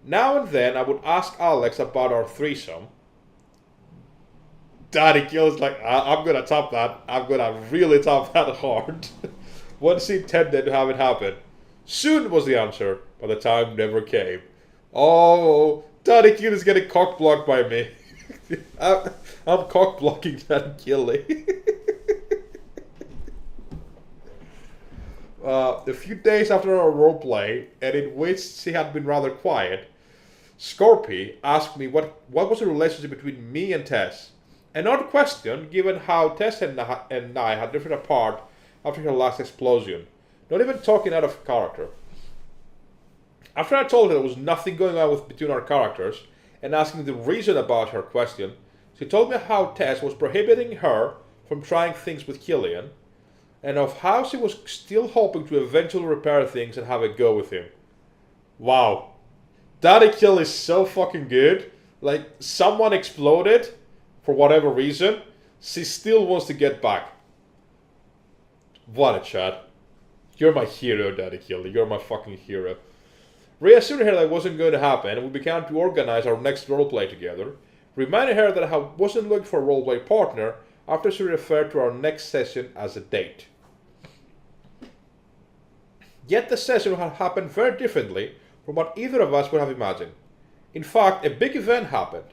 S1: Now and then I would ask Alex about our threesome. Daddy Kill is like, I'm gonna top that. I'm gonna really top that hard. Once he intended to have it happen. Soon was the answer, but the time never came. Oh, Daddy Kill is getting cock-blocked by me. I'm cock-blocking Daddy Killy. A few days after our roleplay, and in which she had been rather quiet, Scorpy asked me what was the relationship between me and Tess. An odd question, given how Tess and I had drifted apart after her last explosion, not even talking out of character. After I told her there was nothing going on between our characters, and asking the reason about her question, she told me how Tess was prohibiting her from trying things with Killian, and of how she was still hoping to eventually repair things and have a go with him. Wow. Daddy Kill is so fucking good. Like, someone exploded, for whatever reason, she still wants to get back. What a chat. You're my hero, Daddy Kill. You're my fucking hero. Reassured her that it wasn't going to happen, and we began to organize our next roleplay together, reminding her that I wasn't looking for a roleplay partner after she referred to our next session as a date. Yet the session had happened very differently from what either of us would have imagined. In fact, a big event happened.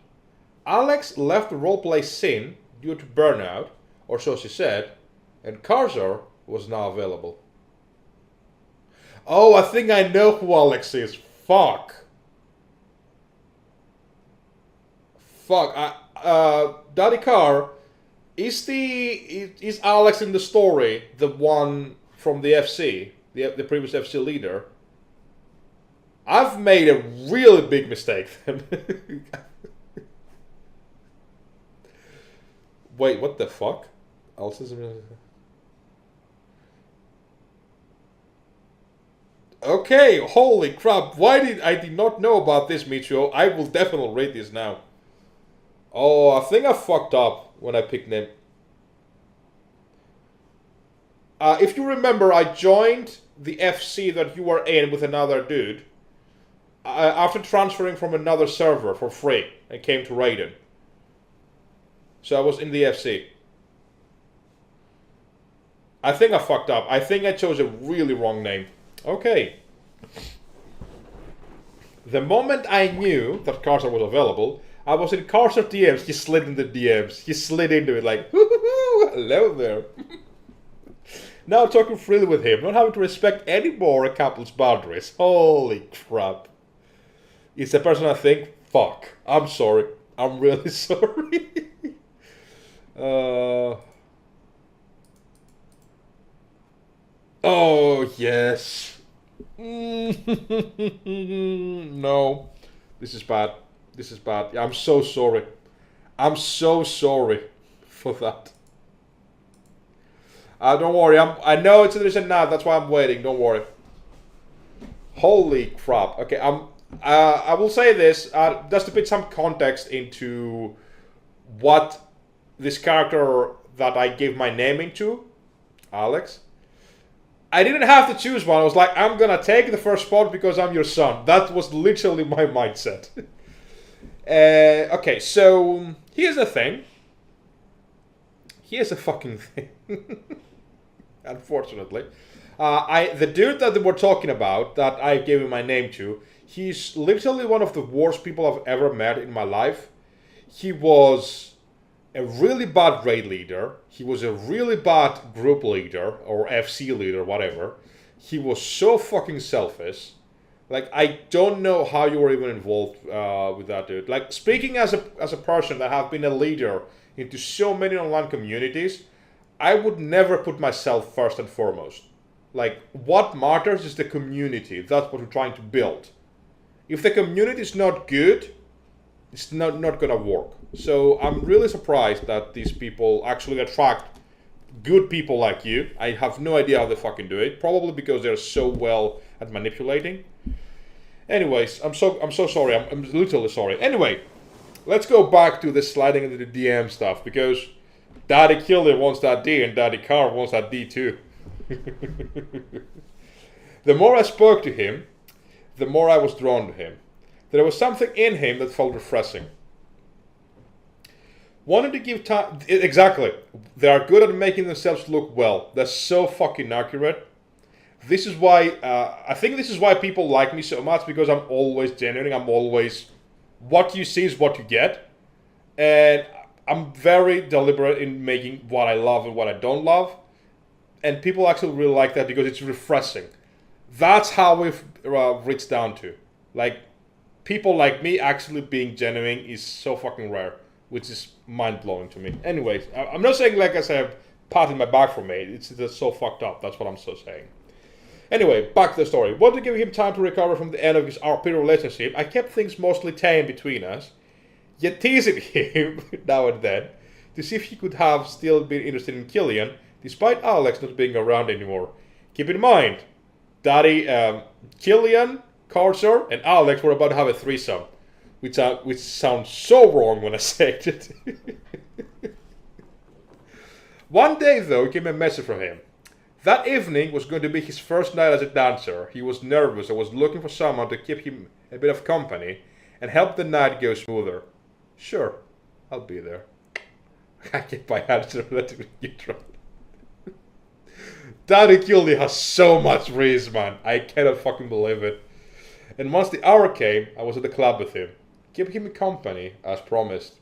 S1: Alex left the roleplay scene due to burnout, or so she said, and Kharsar was now available. Oh, I think I know who Alex is. Fuck. Daddy Carr, is Alex in the story the one from the FC, the previous FC leader? I've made a really big mistake then. Wait, what the fuck? Okay, holy crap. I did not know about this, Michio. I will definitely read this now. Oh, I think I fucked up when I picked name. If you remember, I joined the FC that you were in with another dude after transferring from another server for free and came to Raiden. So I was in the FC. I think I fucked up. I think I chose a really wrong name. Okay. The moment I knew that Kharsar was available, I was in Kharsar DMs. He slid in the DMs. He slid into it like, hello there. Now talking freely with him, not having to respect any more a couple's boundaries. Holy crap. It's the person I think, fuck, I'm sorry. I'm really sorry. Oh, yes. No. This is bad. This is bad. I'm so sorry. I'm so sorry for that. Don't worry. I know it's a this and that. That's why I'm waiting. Don't worry. Holy crap. Okay. I will say this just to put some context into what this character that I gave my name into, Alex. I didn't have to choose one. I was like, I'm gonna take the first spot because I'm your son. That was literally my mindset. Okay, so here's the thing. Here's a fucking thing. Unfortunately, the dude that we're talking about, that I gave him my name to, he's literally one of the worst people I've ever met in my life. He was a really bad raid leader. He was a really bad group leader or FC leader, whatever. He was so fucking selfish. Like, I don't know how you were even involved with that dude. Like, speaking as a person that have been a leader into so many online communities, I would never put myself first and foremost. Like, what matters is the community. That's what we're trying to build. If the community is not good, it's not gonna work. So I'm really surprised that these people actually attract good people like you. I have no idea how they fucking do it. Probably because they're so well at manipulating. Anyways, I'm so sorry. I'm literally sorry. Anyway, let's go back to the sliding into the DM stuff, because Daddy Killian wants that D and Daddy Carr wants that D too. The more I spoke to him, the more I was drawn to him. There was something in him that felt refreshing. Wanted to give time... Exactly. They are good at making themselves look well. They're so fucking accurate. This is why... I think this is why people like me so much, because I'm always genuine. I'm always... What you see is what you get. And I'm very deliberate in making what I love and what I don't love. And people actually really like that because it's refreshing. That's how we've reached down to. Like... People like me actually being genuine is so fucking rare, which is mind-blowing to me. Anyways, I'm not saying, like I said, patting my back for me. It's just so fucked up. That's what I'm so saying. Anyway, back to the story. Wanted to give him time to recover from the end of his RP relationship. I kept things mostly tame between us, yet teasing him now and then to see if he could have still been interested in Killian, despite Alex not being around anymore. Keep in mind, Daddy Killian, Kharsar, and Alex were about to have a threesome, which sounds so wrong when I say it. One day, though, came a message from him. That evening was going to be his first night as a dancer. He was nervous and was looking for someone to keep him a bit of company and help the night go smoother. Sure, I'll be there. I get my hands relatively neutral. Daddy Killian has so much reason, man. I cannot fucking believe it. And once the hour came, I was at the club with him, keeping him company, as promised.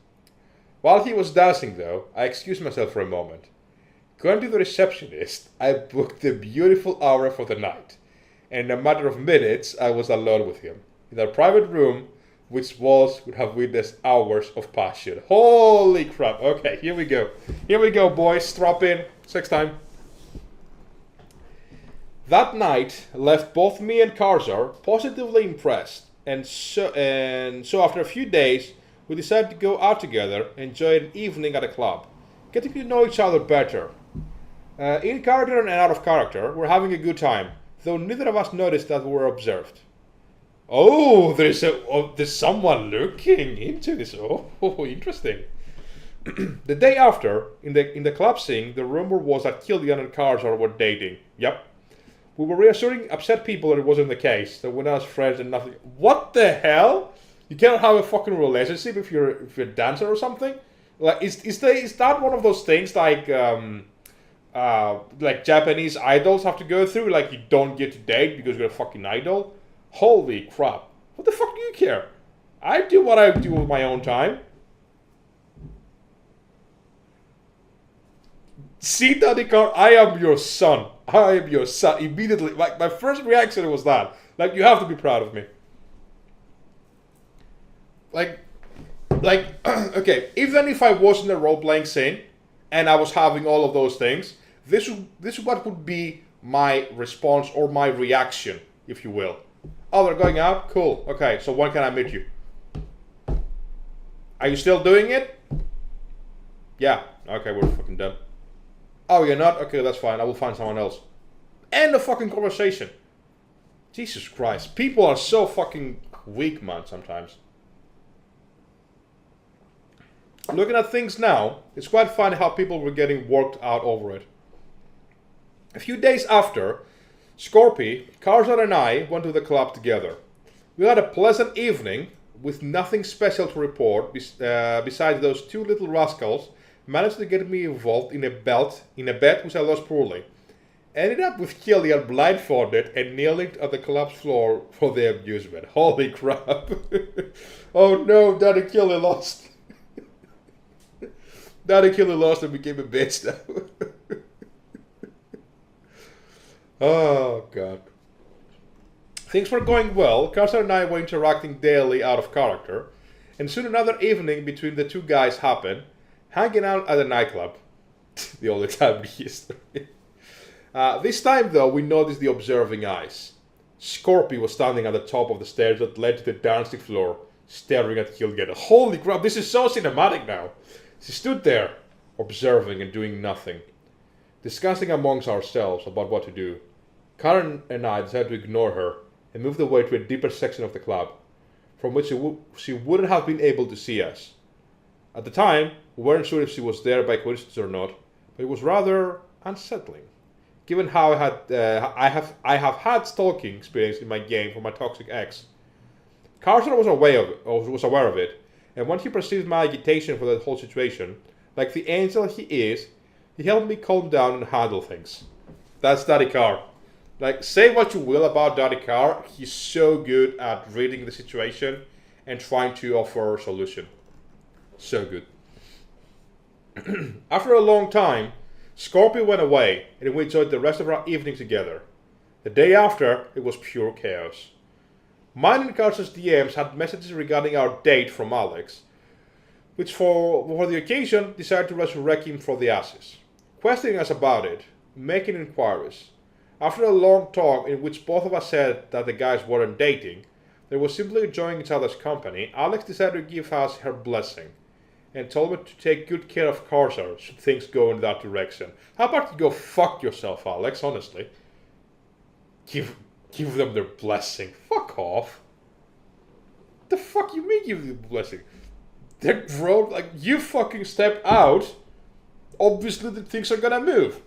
S1: While he was dancing, though, I excused myself for a moment. Going to the receptionist, I booked a beautiful hour for the night, and in a matter of minutes, I was alone with him, in our private room, which walls would have witnessed hours of passion. Holy crap. Okay, here we go. Here we go, boys. Strap in. Sex time. That night left both me and Kharsar positively impressed, and so after a few days, we decided to go out together and enjoy an evening at a club, getting to know each other better. In character and out of character, we're having a good time, though neither of us noticed that we were observed. Oh, there's someone looking into this. Oh, interesting. The day after, in the club scene, the rumor was that Killian and Kharsar were dating. Yep. We were reassuring upset people that it wasn't the case, that we're not as friends and nothing. What the hell? You cannot have a fucking relationship if you're a dancer or something? Like, is that one of those things like Japanese idols have to go through? Like, you don't get to date because you're a fucking idol? Holy crap. What the fuck do you care? I do what I do with my own time. See, Daddy Car, I am your son. I am your son. Immediately, like, my first reaction was that. Like, you have to be proud of me. Like, okay, even if I was in a role-playing scene, and I was having all of those things, this is what would be my response or my reaction, if you will. Oh, they're going out? Cool. Okay, so when can I meet you? Are you still doing it? Yeah. Okay, we're fucking done. Oh, you're not? Okay, that's fine. I will find someone else. End of fucking conversation. Jesus Christ. People are so fucking weak, man, sometimes. Looking at things now, it's quite funny how people were getting worked out over it. A few days after, Scorpy, Kharsar and I went to the club together. We had a pleasant evening with nothing special to report besides those two little rascals managed to get me involved in a bet which I lost poorly. Ended up with Killian blindfolded and kneeling at the club's floor for their amusement. Holy crap. Oh no, Daddy Killian lost. Daddy Killian lost and became a bitch now. Oh god. Things were going well. Kharsar and I were interacting daily out of character, and soon another evening between the two guys happened, hanging out at a nightclub. The only time in history. This time though, we noticed the observing eyes. Scorpy was standing at the top of the stairs that led to the dancing floor, staring at Killian. Holy crap, this is so cinematic now. She stood there, observing and doing nothing, discussing amongst ourselves about what to do. Karen and I decided to ignore her and moved away to a deeper section of the club, from which she wouldn't have been able to see us. At the time, we weren't sure if she was there by coincidence or not, but it was rather unsettling, given how I have had stalking experience in my game for my toxic ex. Kharsar was aware of it, and when he perceived my agitation for that whole situation, like the angel he is, he helped me calm down and handle things. That's Daddy Car. Like, say what you will about Daddy Car, he's so good at reading the situation and trying to offer a solution. So good. After a long time, Scorpio went away, and we enjoyed the rest of our evening together. The day after, it was pure chaos. Mine and Kharsar's DMs had messages regarding our date from Alex, which for the occasion decided to resurrect him for the ashes, questioning us about it, making inquiries. After a long talk in which both of us said that the guys weren't dating, they were simply enjoying each other's company, Alex decided to give us her blessing, and told me to take good care of Kharsar should things go in that direction. How about you go fuck yourself, Alex, honestly? Give them their blessing. Fuck off. The fuck you mean give them the blessing? They're grown, like, you fucking step out, obviously the things are gonna move.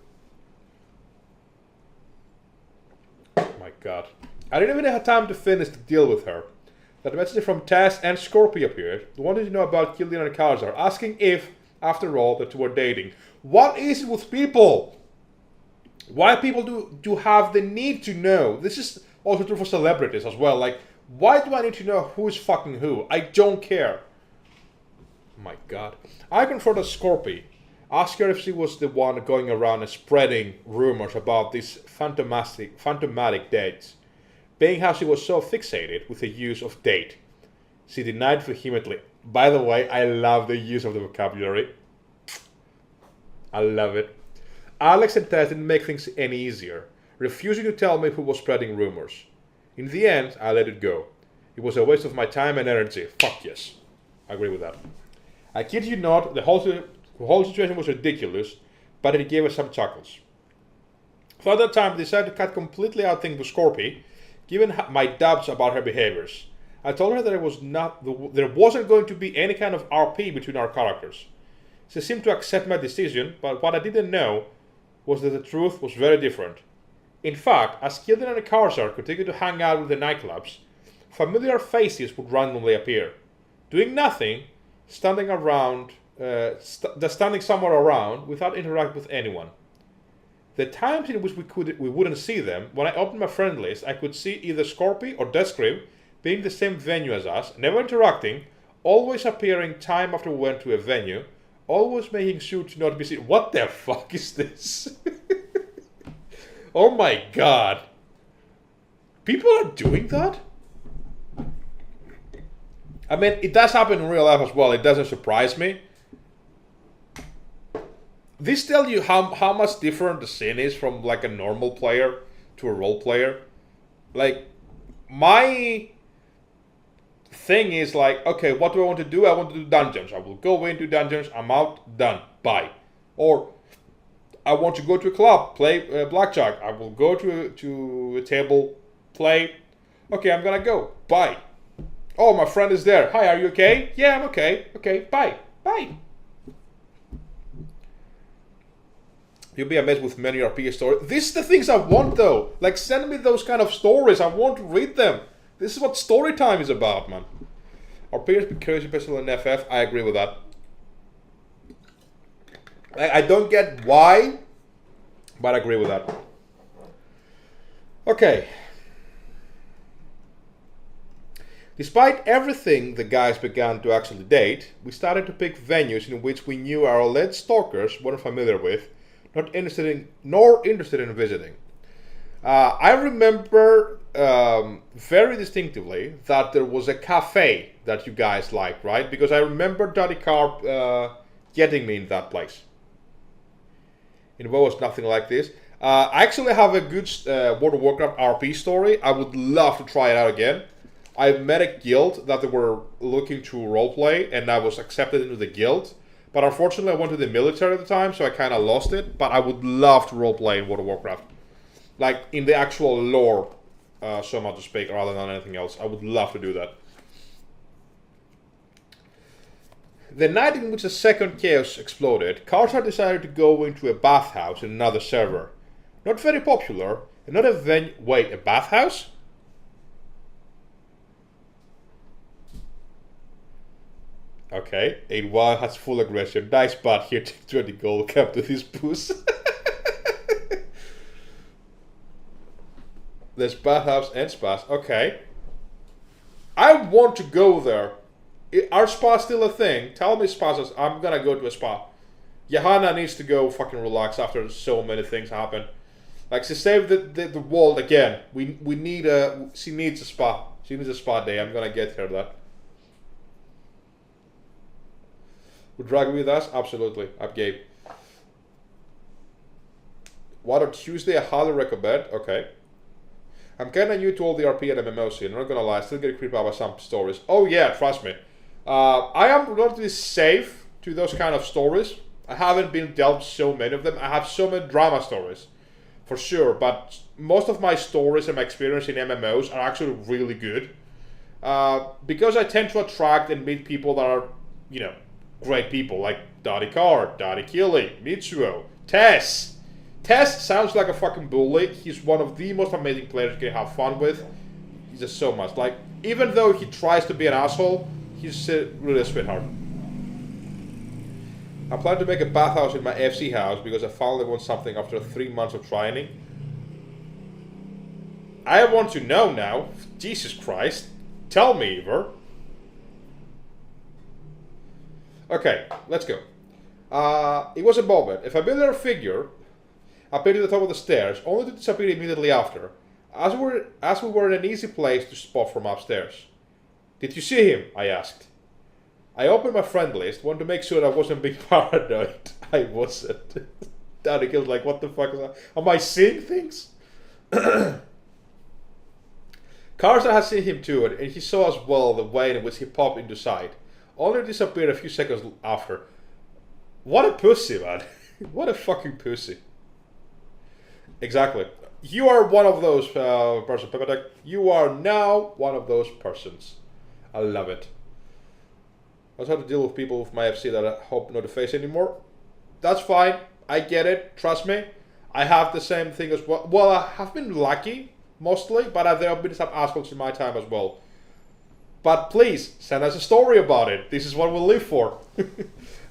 S1: My god. I didn't even have time to finish the deal with her. That message from Taz and Scorpio appeared, wanting to know about Killian and Kharsar, asking if, after all, the two were dating. What is it with people? Why people do have the need to know? This is also true for celebrities as well. Like, why do I need to know who's fucking who? I don't care. My god. I confronted Scorpio, asked her if she was the one going around and spreading rumors about these phantomatic dates, being how she was so fixated with the use of date. She denied vehemently. By the way, I love the use of the vocabulary. I love it. Alex and Tess didn't make things any easier, refusing to tell me who was spreading rumors. In the end, I let it go. It was a waste of my time and energy. Fuck yes. I agree with that. I kid you not, the whole situation was ridiculous, but it gave us some chuckles. For that time, I decided to cut completely out things with Scorpio, given my doubts about her behaviors. I told her that there wasn't going to be any kind of RP between our characters. She seemed to accept my decision, but what I didn't know was that the truth was very different. In fact, as Killian and Kharsar continued to hang out with the nightclubs, familiar faces would randomly appear, doing nothing, standing somewhere around without interacting with anyone. The times in which we wouldn't see them, when I opened my friend list, I could see either Scorpio or Deathscream being the same venue as us, never interacting, always appearing time after we went to a venue, always making sure to not be seen. What the fuck is this? Oh my god. People are doing that? I mean, it does happen in real life as well. It doesn't surprise me. This tells you how much different the scene is from like a normal player to a role player. Like, my thing is like, okay, what do I want to do? I want to do dungeons. I will go into dungeons. I'm out. Done. Bye. Or I want to go to a club, play blackjack. I will go to a table, play. Okay, I'm gonna go. Bye. Oh, my friend is there. Hi, are you okay? Yeah, I'm okay. Okay, bye. Bye. You'll be amazed with many RPG stories. These are the things I want, though. Like, send me those kind of stories. I want to read them. This is what Storytime is about, man. RPGs be crazy, especially in FF. I agree with that. I don't get why, but I agree with that. Okay. Despite everything the guys began to actually date, we started to pick venues in which we knew our alleged stalkers weren't familiar with, nor interested in visiting. I remember very distinctively that there was a cafe that you guys liked, right? Because I remember Daddy Carp getting me in that place. In WoW was nothing like this. I actually have a good World of Warcraft RP story. I would love to try it out again. I met a guild that they were looking to roleplay, and I was accepted into the guild. But unfortunately, I went to the military at the time, so I kind of lost it. But I would love to roleplay in World of Warcraft. Like, in the actual lore, so much to speak, rather than anything else. I would love to do that. The night in which the second chaos exploded, Kharsar decided to go into a bathhouse in another server. Not very popular, and not a venue. Wait, a bathhouse? Okay, 8-1 has full aggression. Nice spot here, 20 gold. Come to this puss. There's bathhouse and spas. Okay. I want to go there. Are spas still a thing? Tell me spas. I'm gonna go to a spa. Johanna needs to go fucking relax after so many things happen. Like, she saved the world again. We need a... She needs a spa. She needs a spa day. I'm gonna get her that. Would drag with us? Absolutely. I'm game. What on Tuesday? I highly recommend. Okay. I'm kinda new to all the RP and MMO scene. I'm not gonna lie. I still get creeped out by some stories. Oh yeah, trust me. I am relatively safe to those kind of stories. I haven't been dealt so many of them. I have so many drama stories. For sure. But most of my stories and my experience in MMOs are actually really good. Because I tend to attract and meet people that are, you know, great people, like Daddy Carr, Daddy Killian, Mitsuo, Tess. Tess sounds like a fucking bully. He's one of the most amazing players you can have fun with. He's just so much. Like, even though he tries to be an asshole, he's really a sweetheart. I plan to make a bathhouse in my FC house because I finally want something after 3 months of trying. I want to know now. Jesus Christ. Tell me, Ivor. Okay, let's go. It was a moment. A familiar figure appeared at the top of the stairs, only to disappear immediately after, as we were in an easy place to spot from upstairs. Did you see him? I asked. I opened my friend list, wanted to make sure I wasn't being paranoid. I wasn't. Daddy was like, what the fuck is that? Am I seeing things? Kharsar had seen him too, and he saw as well the way in which he popped into sight. Only disappeared a few seconds after. What a pussy, man. What a fucking pussy. Exactly. You are one of those persons, Pepatech. You are now one of those persons. I love it. I also have to deal with people with my FC that I hope not to face anymore. That's fine. I get it. Trust me. I have the same thing as well. Well, I have been lucky, mostly, but there have been some assholes in my time as well. But please, send us a story about it. This is what we live for.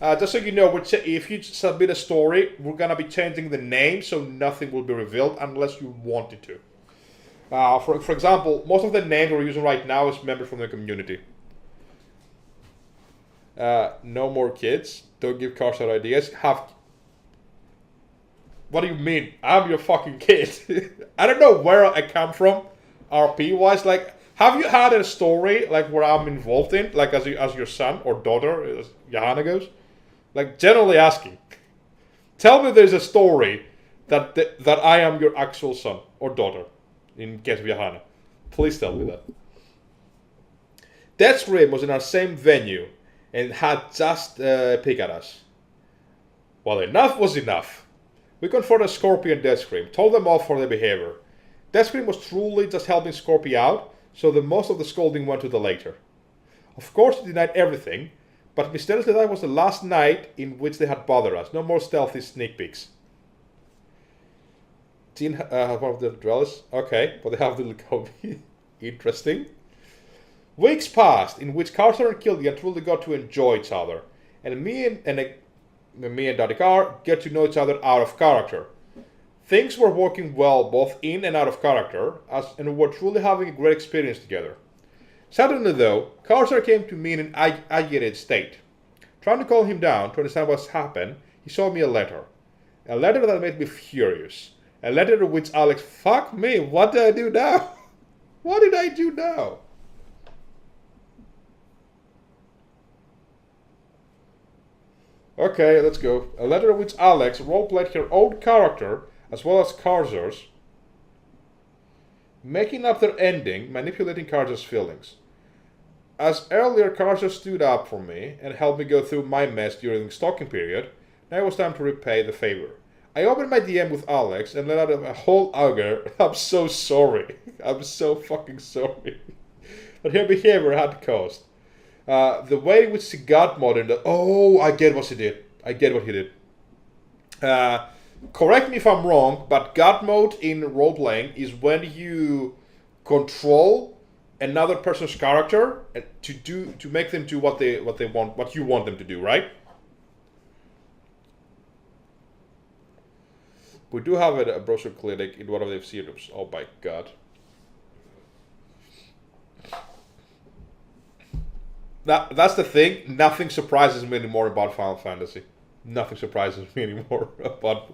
S1: Just so you know, if you submit a story, we're going to be changing the name, so nothing will be revealed unless you want it to. For example, most of the names we're using right now is members from the community. No more kids. Don't give Kharsar ideas. What do you mean? I'm your fucking kid. I don't know where I come from, RP wise. Like, have you had a story like where I'm involved in, like as your son or daughter, as Johanna goes? Like, generally asking. Tell me there's a story that I am your actual son or daughter, in case of Johanna. Please tell me that. Deathscream was in our same venue and had just a pick at us. Well, enough was enough. We confronted Scorpion and Deathscream, told them off for their behavior. Deathscream was truly just helping Scorpio out, so the most of the scolding went to the later. Of course, he denied everything, but mysteriously that was the last night in which they had bothered us. No more stealthy sneak peeks. Teen has one of the dwellers. Okay, but they have the Kobe. Interesting. Weeks passed in which Kharsar and Killian truly got to enjoy each other, and me and Dadikar get to know each other out of character. Things were working well both in and out of character, and we were truly having a great experience together. Suddenly though, Kharsar came to me in an agitated state. Trying to calm him down to understand what's happened, he showed me a letter. A letter that made me furious. A letter to which Alex, fuck me, what did I do now? What did I do now? Okay, let's go. A letter in which Alex roleplayed her own character as well as Kharsar's, making up their ending, manipulating Kharsar's feelings. As earlier Kharsar stood up for me and helped me go through my mess during the stalking period, now it was time to repay the favor. I opened my DM with Alex and let out a whole auger. I'm so sorry. I'm so fucking sorry. But her behavior had cost. The way in which she got modern. Oh, I get what she did. I get what he did. Correct me if I'm wrong, but God mode in role-playing is when you control another person's character to make them do what they want, what you want them to do, right? We do have a browser clinic in one of the FC rooms. Oh my god. That's the thing. Nothing surprises me anymore about Final Fantasy. Nothing surprises me anymore about...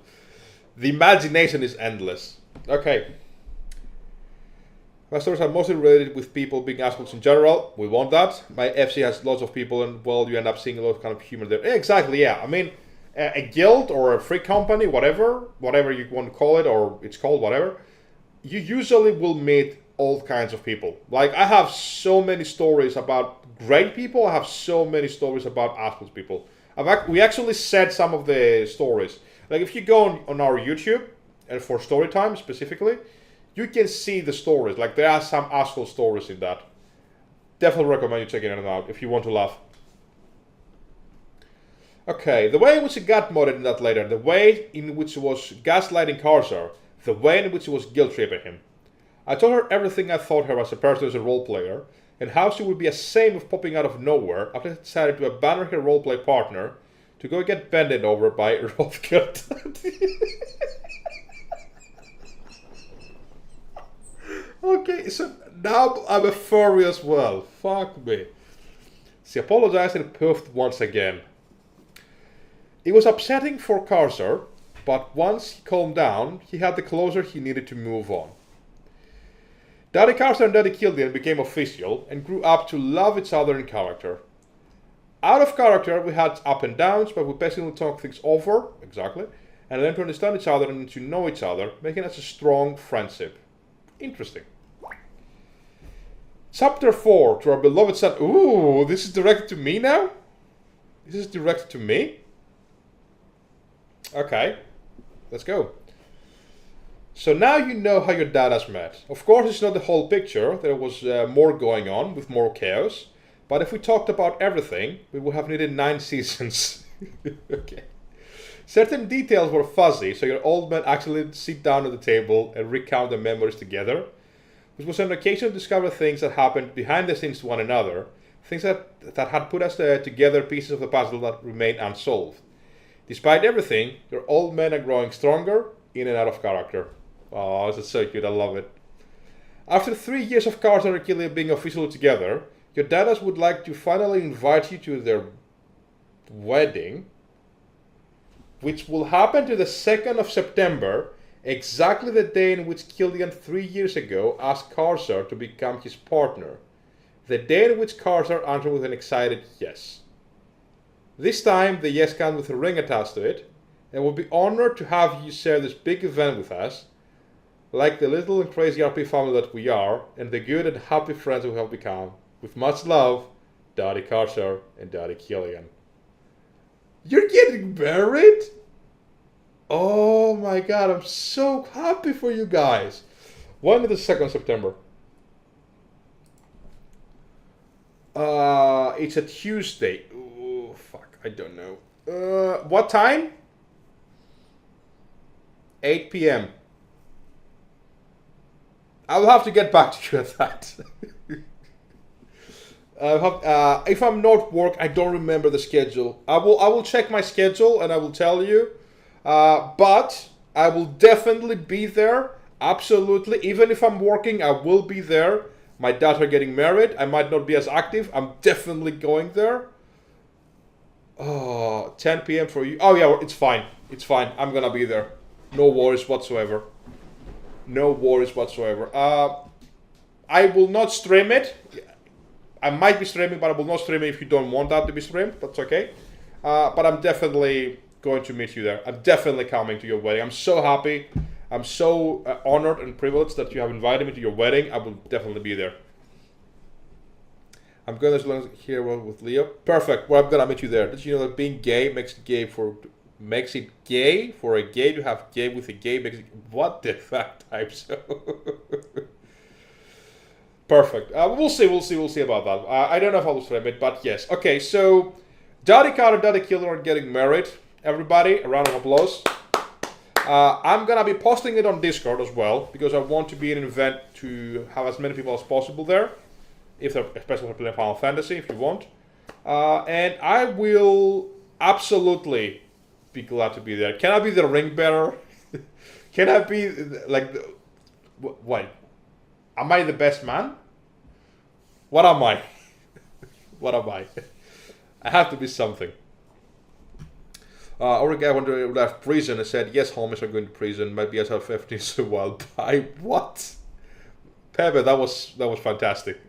S1: The imagination is endless. Okay. My stories are mostly related with people being assholes in general. We want that. My FC has lots of people and, well, you end up seeing a lot of kind of humor there. Exactly, yeah. I mean, a guild or a free company, whatever you want to call it, or it's called whatever, you usually will meet all kinds of people. Like, I have so many stories about great people. I have so many stories about assholes people. We actually said some of the stories. Like, if you go on our YouTube, and for Storytime specifically, you can see the stories. Like, there are some asshole stories in that. Definitely recommend you checking it out if you want to laugh. Okay, the way in which it got modded in that later, the way in which it was gaslighting Kharsar, the way in which it was guilt-tripping him. I told her everything I thought her as a person as a role player, and how she would be ashamed of popping out of nowhere after she decided to abandon her roleplay partner to go get bended over by Rothgard. Okay, so now I'm a furry as well. Fuck me. She apologized and puffed once again. It was upsetting for Kharsar, but once he calmed down, he had the closure he needed to move on. Daddy Kharsar and Daddy Killian became official and grew up to love each other in character. Out of character, we had up and downs, but we basically talked things over, exactly, and learned to understand each other and to know each other, making us a strong friendship. Interesting. Chapter 4, to our beloved son. Ooh, this is directed to me now? This is directed to me? Okay, let's go. So now you know how your dad has met. Of course, it's not the whole picture. There was more going on with more chaos. But if we talked about everything, we would have needed 9 seasons. Okay. Certain details were fuzzy, so your old man actually sit down at the table and recount the memories together, which was an occasion to discover things that happened behind the scenes to one another, things that had put us together, pieces of the puzzle that remain unsolved. Despite everything, your old men are growing stronger, in and out of character. Oh, this is so cute, I love it. After 3 years of Kharsar and Killian being officially together, your dadas would like to finally invite you to their wedding, which will happen to the 2nd of September, exactly the day in which Killian 3 years ago asked Kharsar to become his partner. The day in which Kharsar answered with an excited yes. This time, the yes comes with a ring attached to it, and we'll be honored to have you share this big event with us, like the little and crazy RP family that we are, and the good and happy friends we have become. With much love, Daddy Kharsar and Daddy Killian. You're getting married? Oh my god, I'm so happy for you guys. When is the 2nd of September? It's a Tuesday. Oh, fuck, I don't know. What time? 8 p.m. I will have to get back to you at that. If I'm not work, I don't remember the schedule. I will check my schedule and I will tell you. But I will definitely be there. Absolutely. Even if I'm working, I will be there. My dads are getting married. I might not be as active. I'm definitely going there. Oh, 10 p.m. for you. Oh yeah, it's fine. It's fine. I'm gonna be there. No worries whatsoever. No worries whatsoever. I will not stream it. I might be streaming, but I will not stream it if you don't want that to be streamed. That's okay. But I'm definitely going to meet you there. I'm definitely coming to your wedding. I'm so happy. I'm so honored and privileged that you have invited me to your wedding. I will definitely be there. I'm going to here with Leo. Perfect. Well, I'm gonna meet you there. Did you know that being gay makes it gay for a gay to have gay with a gay makes it, what the fuck type so? Perfect. We'll see about that. I don't know if I will stream it, but yes. Okay, so Daddy Kharsar and Daddy Killian are getting married. Everybody, a round of applause. I'm gonna be posting it on Discord as well because I want to be an event to have as many people as possible there, if they're, especially if they're playing Final Fantasy, if you want. And I will absolutely be glad to be there. Can I be the ring bearer? Can I be like, what? Am I the best man? What am I? What am I? I have to be something. Or a guy wanted to left prison and said, yes, homies are going to prison. Maybe as have 15 so well. By what? Pepe, that was fantastic.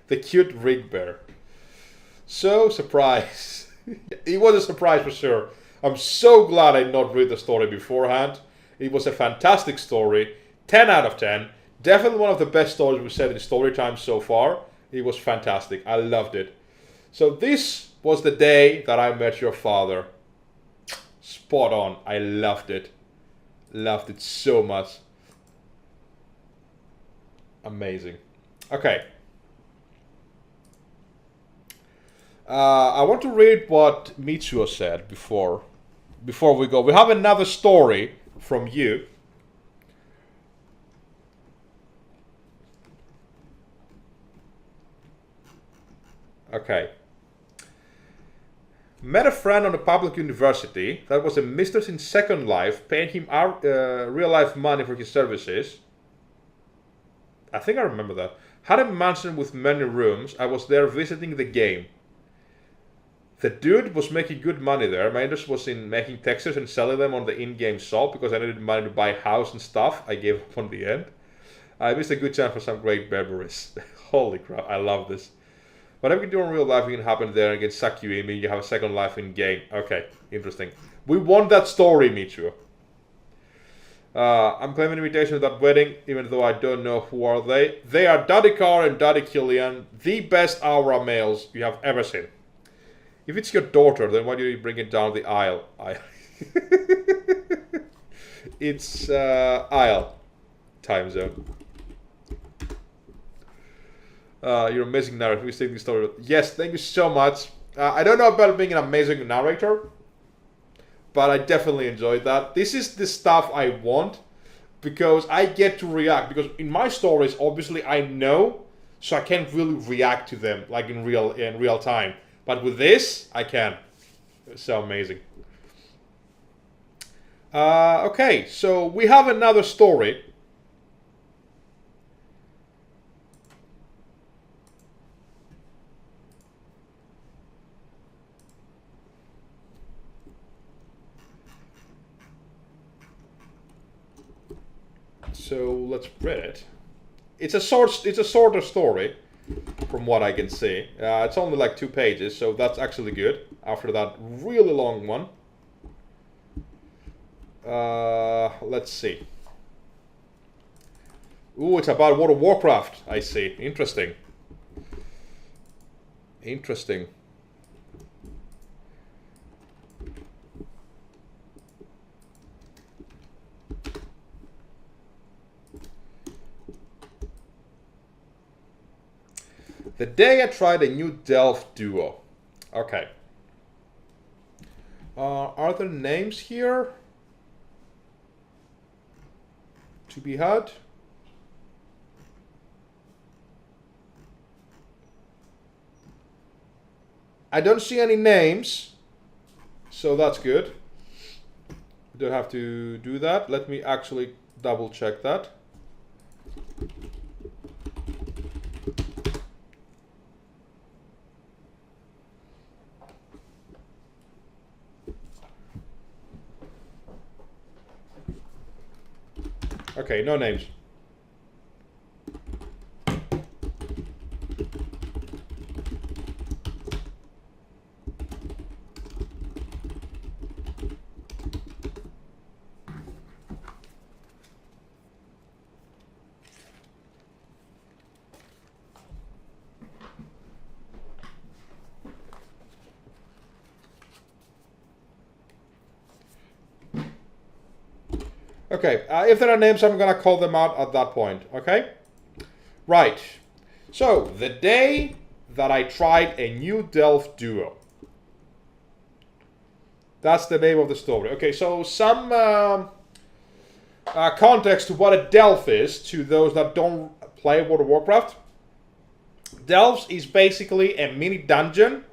S1: The cute ring bear. So surprised. It was a surprise for sure. I'm so glad I not read the story beforehand. It was a fantastic story. 10 out of 10. Definitely one of the best stories we've said in Storytime so far. It was fantastic. I loved it. So this was the day that I met your father. Spot on. I loved it. Loved it so much. Amazing. Okay. I want to read what Mitsuo said before we go. We have another story from you. Okay. Met a friend on a public university that was a mistress in Second Life, paying him real life money for his services. I think I remember that. Had a mansion with many rooms. I was there visiting the game. The dude was making good money there. My interest was in making textures and selling them on the in-game shop because I needed money to buy a house and stuff. I gave up on the end. I missed a good chance for some great memories. Holy crap, I love this. Whatever you do in real life, you can happen there and get suck you in. You have a second life in game. Okay, interesting. We want that story, Michu. I'm claiming an invitation to that wedding, even though I don't know who are they. They are Daddy Kharsar and Daddy Killian, the best aura males you have ever seen. If it's your daughter, then why do you bring it down the aisle? It's aisle time zone. You're amazing narrator. Please take this story. Yes, thank you so much. I don't know about being an amazing narrator, but I definitely enjoyed that. This is the stuff I want because I get to react. Because in my stories, obviously I know, so I can't really react to them like in real time. But with this, I can. It's so amazing. Okay, so we have another story. So let's read it. It's a shorter story, from what I can see. It's only like 2 pages, so that's actually good. After that really long one. Let's see. Ooh, it's about World of Warcraft. I see. Interesting. Interesting. The day I tried a new Delph duo. Okay. Are there names here to be had? I don't see any names, so that's good. We don't have to do that. Let me actually double check that. Okay, no names. Okay, if there are names, I'm gonna call them out at that point, okay? Right, so the day that I tried a new Delph duo. That's the name of the story. Okay, so some context to what a Delph is to those that don't play World of Warcraft. Delphs is basically a mini dungeon.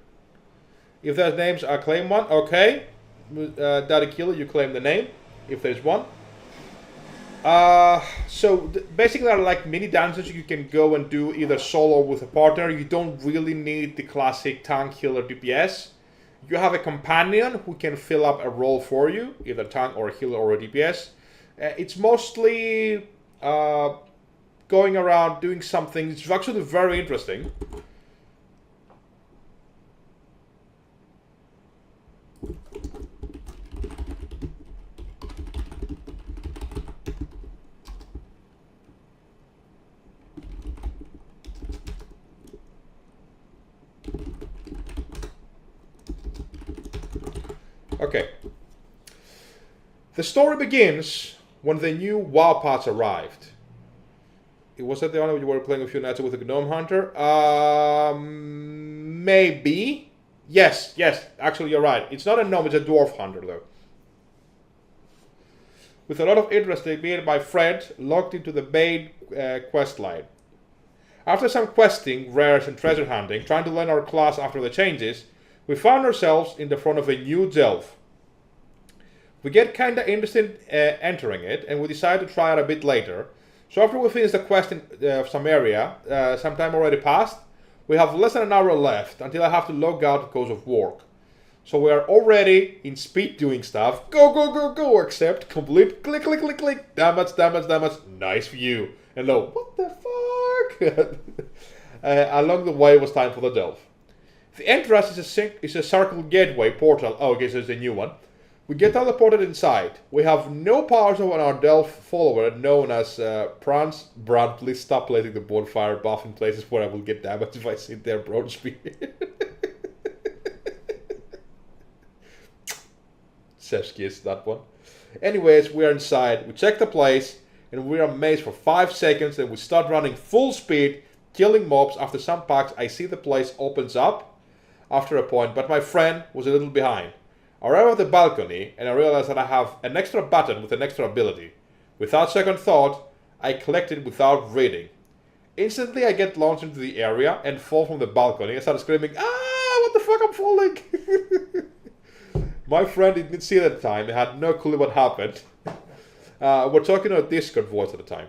S1: If there's names, I claim one. Okay, Daddy Killer, you claim the name, if there's one. So basically they're like mini dungeons you can go and do either solo or with a partner. You don't really need the classic tank healer DPS. You have a companion who can fill up a role for you, either tank or a healer or a DPS. It's mostly going around doing something. It's actually very interesting. Okay. The story begins when the new WoW patch arrived. Was that the one you were playing a few nights with a gnome hunter? Maybe. Yes, actually you're right. It's not a gnome, it's a dwarf hunter though. With a lot of interest, me and my friend logged into the main quest line. After some questing, rares and treasure hunting, trying to learn our class after the changes, we found ourselves in the front of a new Delph. We get kinda interested entering it, and we decide to try it a bit later. So after we finish the quest in some area, some time already passed, we have less than an hour left until I have to log out because of work. So we are already in speed doing stuff. Go, except complete click, damage, nice view. And low, what the fuck? Along the way it was time for the Delph. The entrance is a circle gateway portal. Oh, okay, so it's a new one. We get teleported inside. We have no powers on our Delph follower known as Prance. Brad, please stop placing the bonfire buff in places where I will get damaged if I sit there bronze speed. Chef's kiss, that one. Anyways, we are inside. We check the place and we are amazed for 5 seconds. Then we start running full speed, killing mobs. After some packs, I see the place opens up after a point, but my friend was a little behind. I arrive at the balcony and I realize that I have an extra button with an extra ability. Without second thought, I collect it without reading. Instantly I get launched into the area and fall from the balcony and start screaming, ah, what the fuck, I'm falling! My friend didn't see it at the time, he had no clue what happened. We're talking on a Discord voice at the time.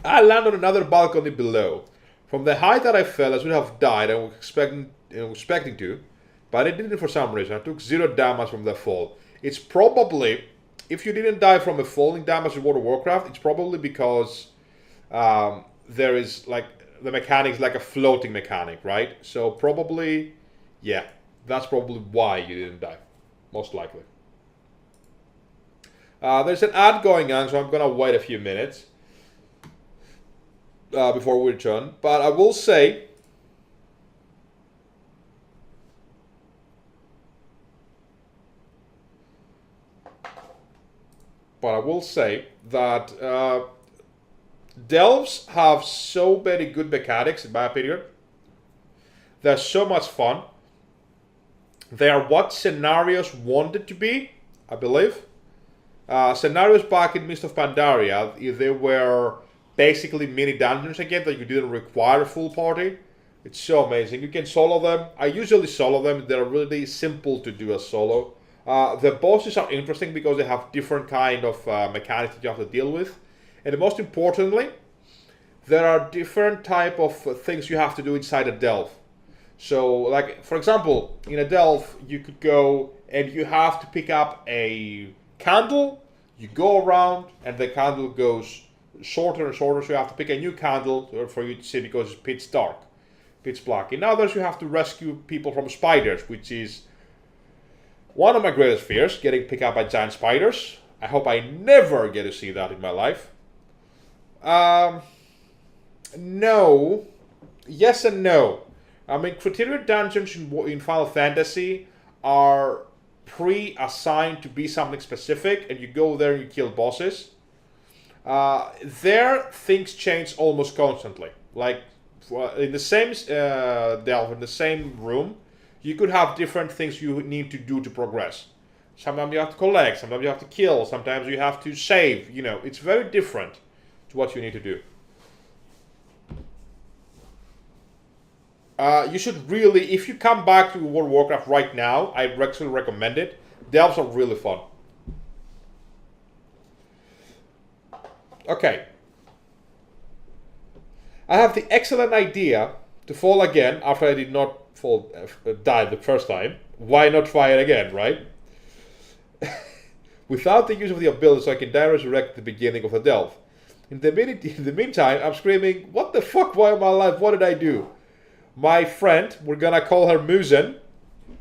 S1: I land on another balcony below. From the height that I fell, I should have died, I was expecting to, but I didn't for some reason. I took 0 damage from the fall. It's probably if you didn't die from a falling damage in World of Warcraft, it's probably because there is like the mechanic's like a floating mechanic, right? So probably, yeah, that's probably why you didn't die, most likely. There's an ad going on, so I'm gonna wait a few minutes before we return. But I will say, that Delves have so many good mechanics, in my opinion. They're so much fun. They are what scenarios wanted to be, I believe. Scenarios back in Mist of Pandaria, they were basically mini dungeons again that you didn't require a full party. It's so amazing. You can solo them. I usually solo them. They're really simple to do as solo. The bosses are interesting because they have different kind of mechanics that you have to deal with. And most importantly, there are different type of things you have to do inside a delve. So, like, for example, in a delve, you could go and you have to pick up a candle. You go around and the candle goes shorter and shorter, so you have to pick a new candle for you to see because it's pitch dark, pitch black. In others, you have to rescue people from spiders, which is one of my greatest fears, getting picked up by giant spiders. I hope I never get to see that in my life. No. Yes and no. I mean, criteria dungeons in Final Fantasy are pre-assigned to be something specific, and you go there and you kill bosses. There, things change almost constantly. Like, in the same delve, in the same room, you could have different things you need to do to progress. Sometimes you have to collect, sometimes you have to kill, sometimes you have to save. You know, it's very different to what you need to do. You should really, if you come back to World of Warcraft right now, I actually recommend it. Delves are really fun. Okay. I have the excellent idea to fall again after I did not die the first time. Why not try it again, right? Without the use of the ability, so I can die resurrect at the beginning of the delve. In the meantime, I'm screaming, what the fuck, why am I alive? What did I do? My friend, we're gonna call her Musen.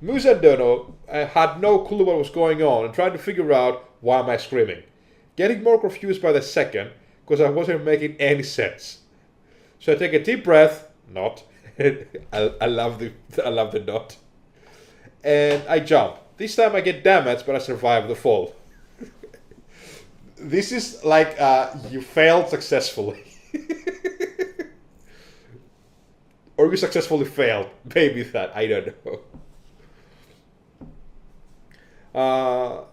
S1: Musen don't know, I had no clue what was going on and trying to figure out why am I screaming. Getting more confused by the second, because I wasn't making any sense. So I take a deep breath, not. I love the not. And I jump. This time I get damaged, but I survive the fall. This is like you failed successfully. Or you successfully failed. Maybe that. I don't know.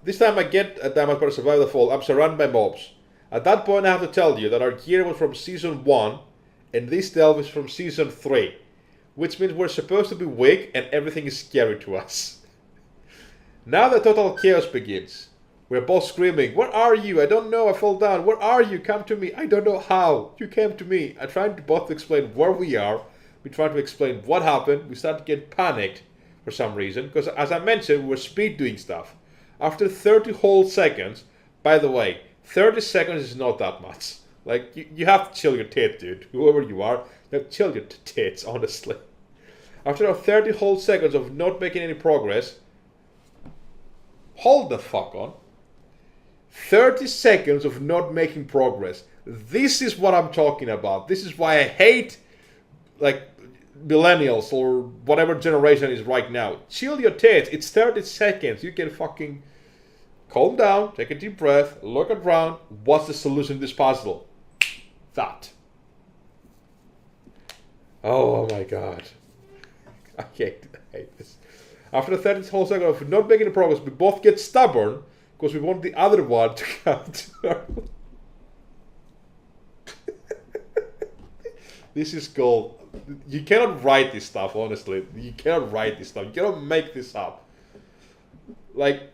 S1: This time I get a damage but I survive the fall. I'm surrounded by mobs. At that point I have to tell you that our gear was from Season 1 and this delve is from Season 3. Which means we're supposed to be weak and everything is scary to us. Now the total chaos begins. We're both screaming, where are you? I don't know, I fell down. Where are you? Come to me. I don't know how. You came to me. I'm trying to both explain where we are. We try to explain what happened. We start to get panicked for some reason. Because as I mentioned, we were speed doing stuff. After 30 whole seconds, by the way, 30 seconds is not that much. Like, you have to chill your tits, dude. Whoever you are, you have to chill your tits, honestly. After 30 whole seconds of not making any progress, hold the fuck on. 30 seconds of not making progress. This is what I'm talking about. This is why I hate, like, millennials or whatever generation is right now. Chill your tits. It's 30 seconds. You can fucking calm down, take a deep breath, look around. What's the solution to this puzzle? That. Oh my god. I hate this. After the 30 whole second of not making progress, we both get stubborn because we want the other one to come to our... This is gold. You cannot write this stuff, honestly. You cannot write this stuff. You cannot make this up. Like,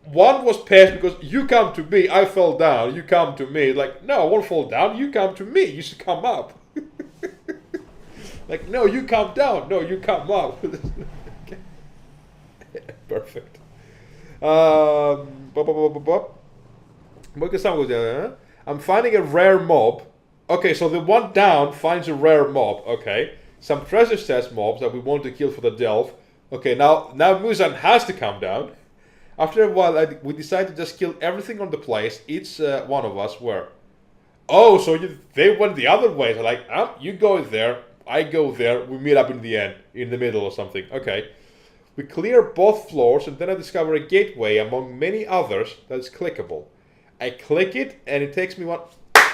S1: one was pissed because you come to me, I fell down, you come to me. Like, no, I won't fall down, you come to me, you should come up. Like, no, you come down, no, you come up. Perfect. I'm finding a rare mob. Okay, so the one down finds a rare mob. Okay. Some treasure chest mobs that we want to kill for the delve. Okay, now Muzan has to come down. After a while, we decided to just kill everything on the place. Each one of us were. Oh, so they went the other way. So like, you go there, I go there. We meet up in the end, in the middle or something. Okay. We clear both floors, and then I discover a gateway among many others that is clickable. I click it, and it takes me one.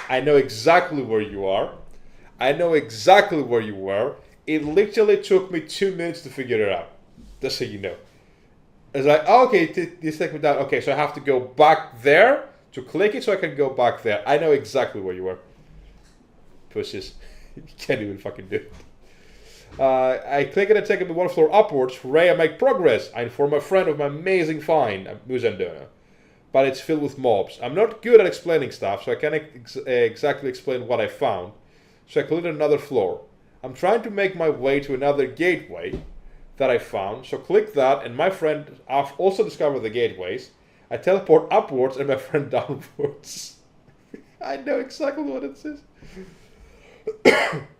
S1: I know exactly where you are. I know exactly where you were. It literally took me 2 minutes to figure it out. Just so you know. It's like, oh, okay, this takes me down. Okay, so I have to go back there to click it so I can go back there. I know exactly where you were. Pussies. You can't even fucking do it. I click it and take it one floor upwards. Hooray, I make progress. I inform my friend of my amazing find, Muzandona. But it's filled with mobs. I'm not good at explaining stuff, so I can't exactly explain what I found. So I cleared another floor. I'm trying to make my way to another gateway that I found. So click that, and my friend also discovered the gateways. I teleport upwards and my friend downwards. I know exactly what it says.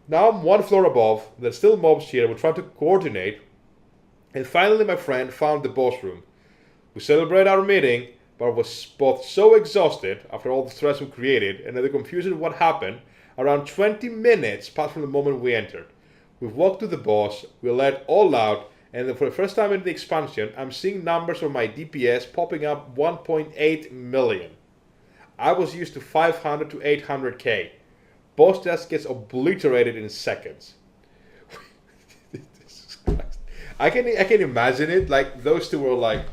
S1: Now I'm one floor above. There's still mobs here. We're trying to coordinate. And finally my friend found the boss room. We celebrate our meeting, but I was both so exhausted after all the stress we created and the confusion of what happened. Around 20 minutes passed from the moment we entered. We walked to the boss, we let all out, and then for the first time in the expansion, I'm seeing numbers on my DPS popping up 1.8 million. I was used to 500 to 800k. Boss just gets obliterated in seconds. I can imagine it, like those two were like,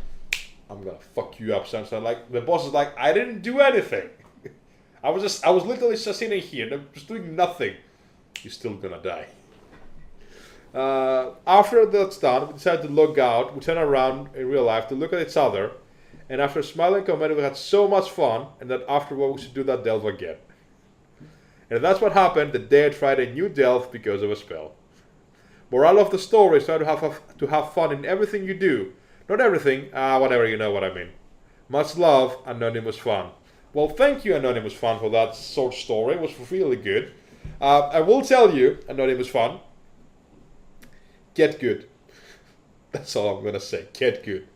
S1: I'm gonna fuck you up, son. So like the boss is like, I didn't do anything. I was literally just sitting here, just doing nothing. You're still gonna die. After that's done, we decided to log out. We turn around in real life to look at each other, and after a smiling comment, we had so much fun, and that afterward we should do that delve again. And that's what happened the day I tried a new delve because of a spell. Moral of the story is try to have fun in everything you do. Not everything, whatever, you know what I mean. Much love, Anonymous Fun. Well, thank you, Anonymous Fun, for that short story. It was really good. I will tell you, Anonymous Fun, get good. That's all I'm gonna say. Get good.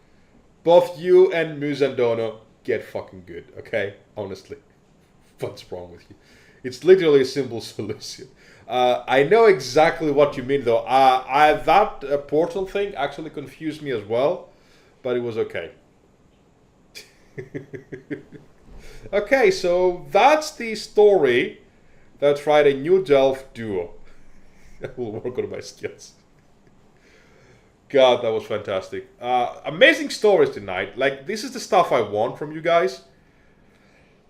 S1: Both you and Muzandono, get fucking good, okay? Honestly. What's wrong with you? It's literally a simple solution. I know exactly what you mean, though. That portal thing actually confused me as well, but it was okay. Okay, so that's the story that tried a new delve duo. I will work on my skills. God, that was fantastic. Amazing stories tonight. Like, this is the stuff I want from you guys.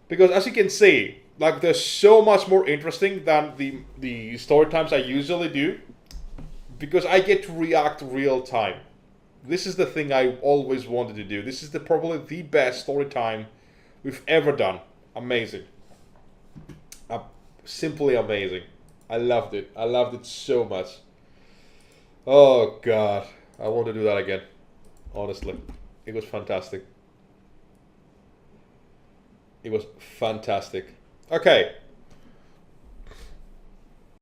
S1: Because as you can see, like, they're so much more interesting than the story times I usually do. Because I get to react real time. This is the thing I always wanted to do. This is probably the best story time we've ever done. Amazing. Simply amazing. I loved it. I loved it so much. Oh, God. I want to do that again. Honestly. It was fantastic. It was fantastic. Okay.